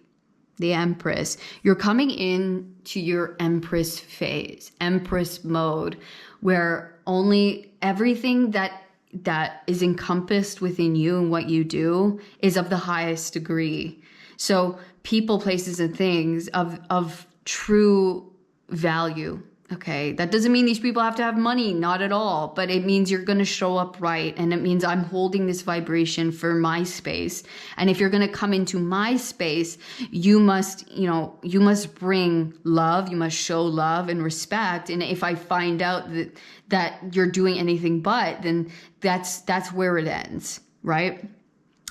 The Empress, you're coming in to your Empress phase, Empress mode, where only everything that is encompassed within you and what you do is of the highest degree. So people, places, and things of true value. Okay, that doesn't mean these people have to have money, not at all, but it means you're going to show up right. And it means I'm holding this vibration for my space. And if you're going to come into my space, you must bring love, you must show love and respect. And if I find out that you're doing anything but, then that's where it ends, right?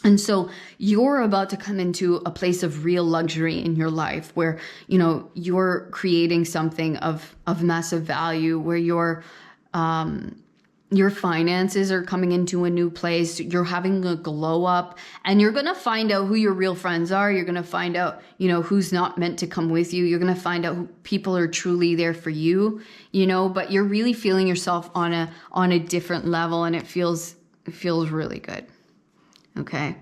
And so you're about to come into a place of real luxury in your life where, you're creating something of massive value, where your finances are coming into a new place. You're having a glow up, and you're going to find out who your real friends are. You're going to find out, who's not meant to come with you. You're going to find out who people are truly there for you, but you're really feeling yourself on a different level, and it feels really good. Okay,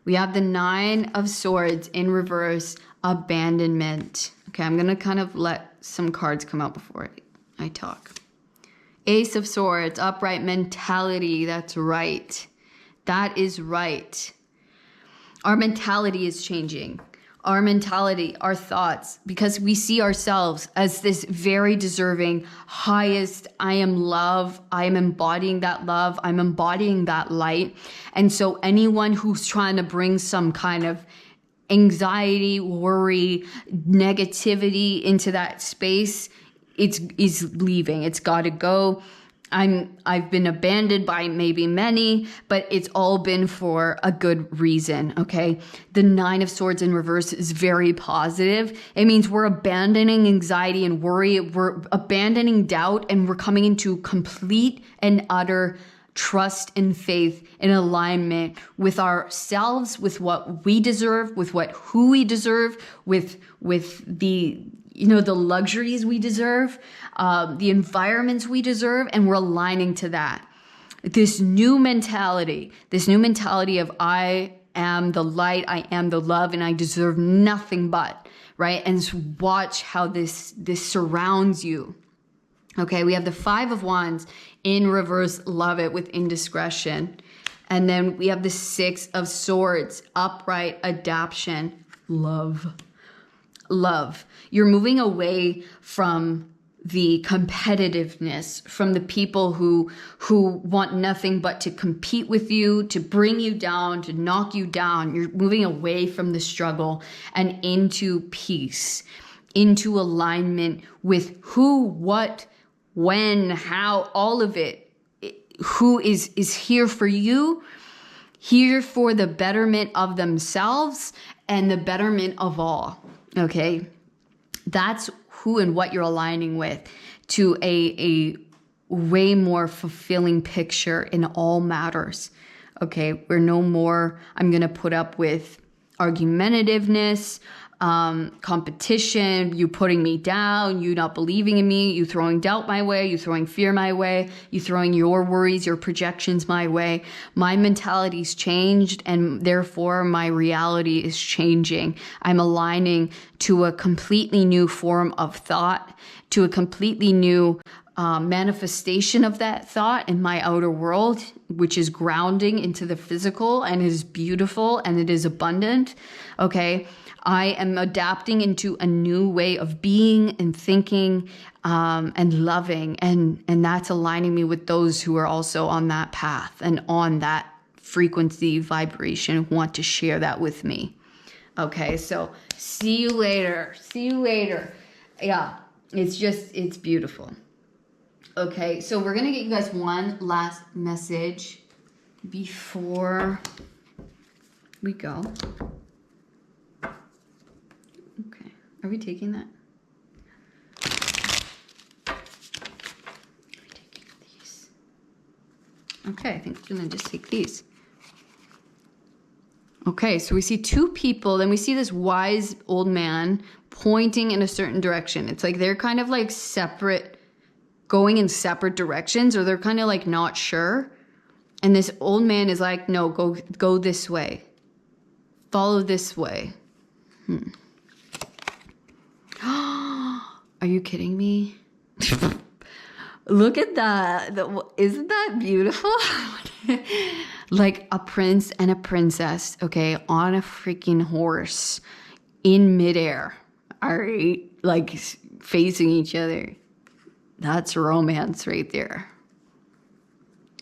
we have the Nine of Swords in reverse, abandonment. Okay, I'm going to kind of let some cards come out before I talk. Ace of Swords, upright mentality. That's right. That is right. Our mentality is changing. Our mentality, our thoughts, because we see ourselves as this very deserving, highest, I am love. I am embodying that love. I'm embodying that light. And so anyone who's trying to bring some kind of anxiety, worry, negativity into that space, is leaving. It's got to go. I've been abandoned by maybe many, but it's all been for a good reason, okay? The Nine of Swords in reverse is very positive. It means we're abandoning anxiety and worry. We're abandoning doubt, and we're coming into complete and utter trust and faith in alignment with ourselves, with what we deserve, with who we deserve, with the the luxuries we deserve, the environments we deserve, and we're aligning to that. This new mentality of I am the light, I am the love, and I deserve nothing but, right? And watch how this surrounds you. Okay, we have the Five of Wands in reverse, love it, with indiscretion. And then we have the Six of Swords, upright, adaptation, love. You're moving away from the competitiveness, from the people who want nothing but to compete with you, to bring you down, to knock you down. You're moving away from the struggle and into peace, into alignment with who, what, when, how, all of it. Who is here for you, here for the betterment of themselves and the betterment of all. Okay, that's who and what you're aligning with, to a way more fulfilling picture in all matters. Okay, we're no more, I'm going to put up with argumentativeness, competition, you putting me down, you not believing in me, you throwing doubt my way, you throwing fear my way, you throwing your worries, your projections my way. My mentality's changed, and therefore my reality is changing. I'm aligning to a completely new form of thought, to a completely new manifestation of that thought in my outer world, which is grounding into the physical and is beautiful and it is abundant. Okay. I am adapting into a new way of being and thinking and loving. And that's aligning me with those who are also on that path and on that frequency vibration, who want to share that with me. Okay, so see you later. See you later. Yeah, it's beautiful. Okay, so we're going to get you guys one last message before we go. Okay, are we taking that? Are we taking these? Okay, I think we're going to just take these. Okay, so we see two people, then we see this wise old man pointing in a certain direction. It's like they're kind of like separate, going in separate directions, or they're kind of like not sure. And this old man is like, no, go this way. Follow this way. Are you kidding me? Look at that. Isn't that beautiful? Like a prince and a princess, okay, on a freaking horse in midair. All right, like facing each other. That's romance right there.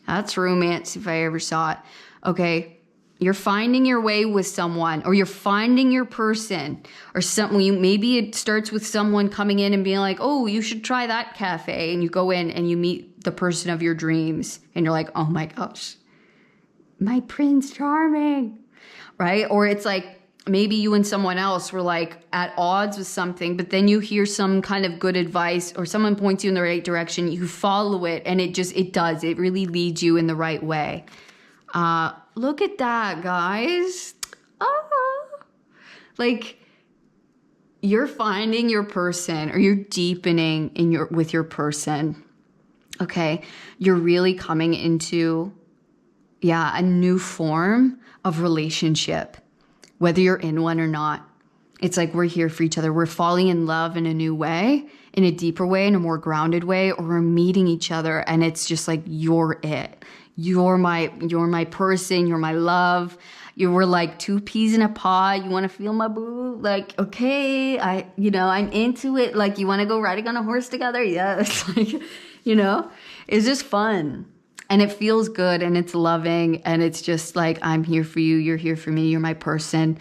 That's romance if I ever saw it. Okay, you're finding your way with someone, or you're finding your person, or something. Maybe it starts with someone coming in and being like, oh, you should try that cafe. And you go in and you meet the person of your dreams. And you're like, oh my gosh, my Prince Charming, right? Or it's like, maybe you and someone else were like at odds with something, but then you hear some kind of good advice or someone points you in the right direction. You follow it, and it really leads you in the right way. Look at that, guys. Like you're finding your person, or you're deepening with your person. Okay. You're really coming into, a new form of relationship, whether you're in one or not. It's like we're here for each other. We're falling in love in a new way, in a deeper way, in a more grounded way, or we're meeting each other and it's just like, you're it. You're my person. You're my love. You were like 2 peas in a pod. You want to feel my boo? Like, okay, I'm into it. Like, you want to go riding on a horse together? Yes. Like, it's just fun. And it feels good and it's loving. And it's just like, I'm here for you. You're here for me. You're my person.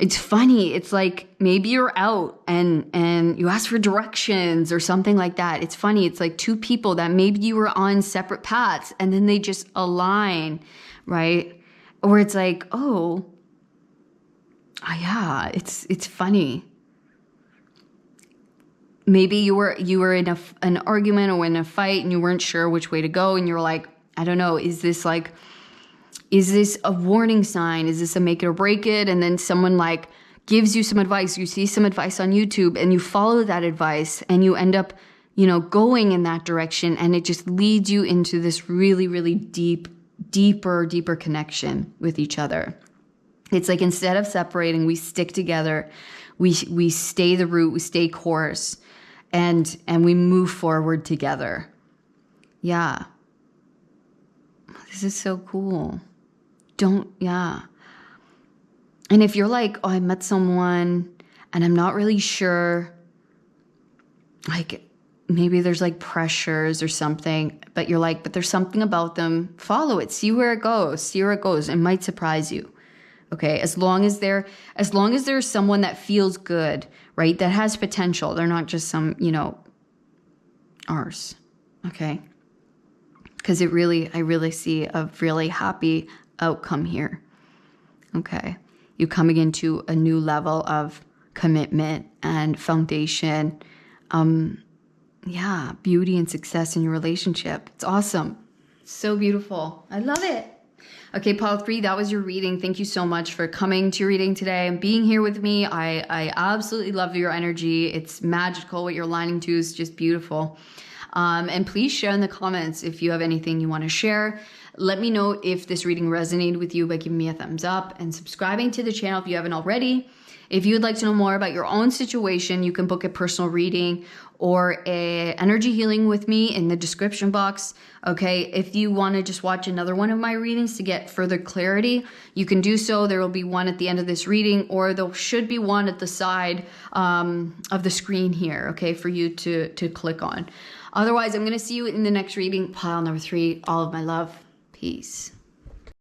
It's funny. It's like maybe you're out and you ask for directions or something like that. It's funny. It's like 2 people that maybe you were on separate paths and then they just align, right? Or it's like, oh yeah, it's funny. Maybe you were in an argument or in a fight and you weren't sure which way to go. And you're like, I don't know, is this a warning sign? Is this a make it or break it? And then someone like gives you some advice. You see some advice on YouTube and you follow that advice and you end up, going in that direction. And it just leads you into this really, really deeper connection with each other. It's like, instead of separating, we stick together. We stay the route, we stay course, and we move forward together. Yeah. This is so cool. And if you're like, oh, I met someone and I'm not really sure, like maybe there's like pressures or something, but you're like, but there's something about them, follow it, see where it goes. It might surprise you. Okay, as long as there's someone that feels good, right? That has potential. They're not just some, arse. Okay. Because I really see a really happy outcome here. Okay. You coming into a new level of commitment and foundation. Beauty and success in your relationship. It's awesome. It's so beautiful. I love it. Okay, pile 3, that was your reading. Thank you so much for coming to your reading today and being here with me. I absolutely love your energy. It's magical. What you're aligning to is just beautiful. And please share in the comments if you have anything you want to share. Let me know if this reading resonated with you by giving me a thumbs up and subscribing to the channel if you haven't already. If you would like to know more about your own situation, you can book a personal reading or a energy healing with me in the description box. Okay, if you want to just watch another one of my readings to get further clarity, you can do so. There will be one at the end of this reading, or there should be one at the side of the screen here, okay, for you to click on. Otherwise, I'm going to see you in the next reading, pile number 3. All of my love. Peace.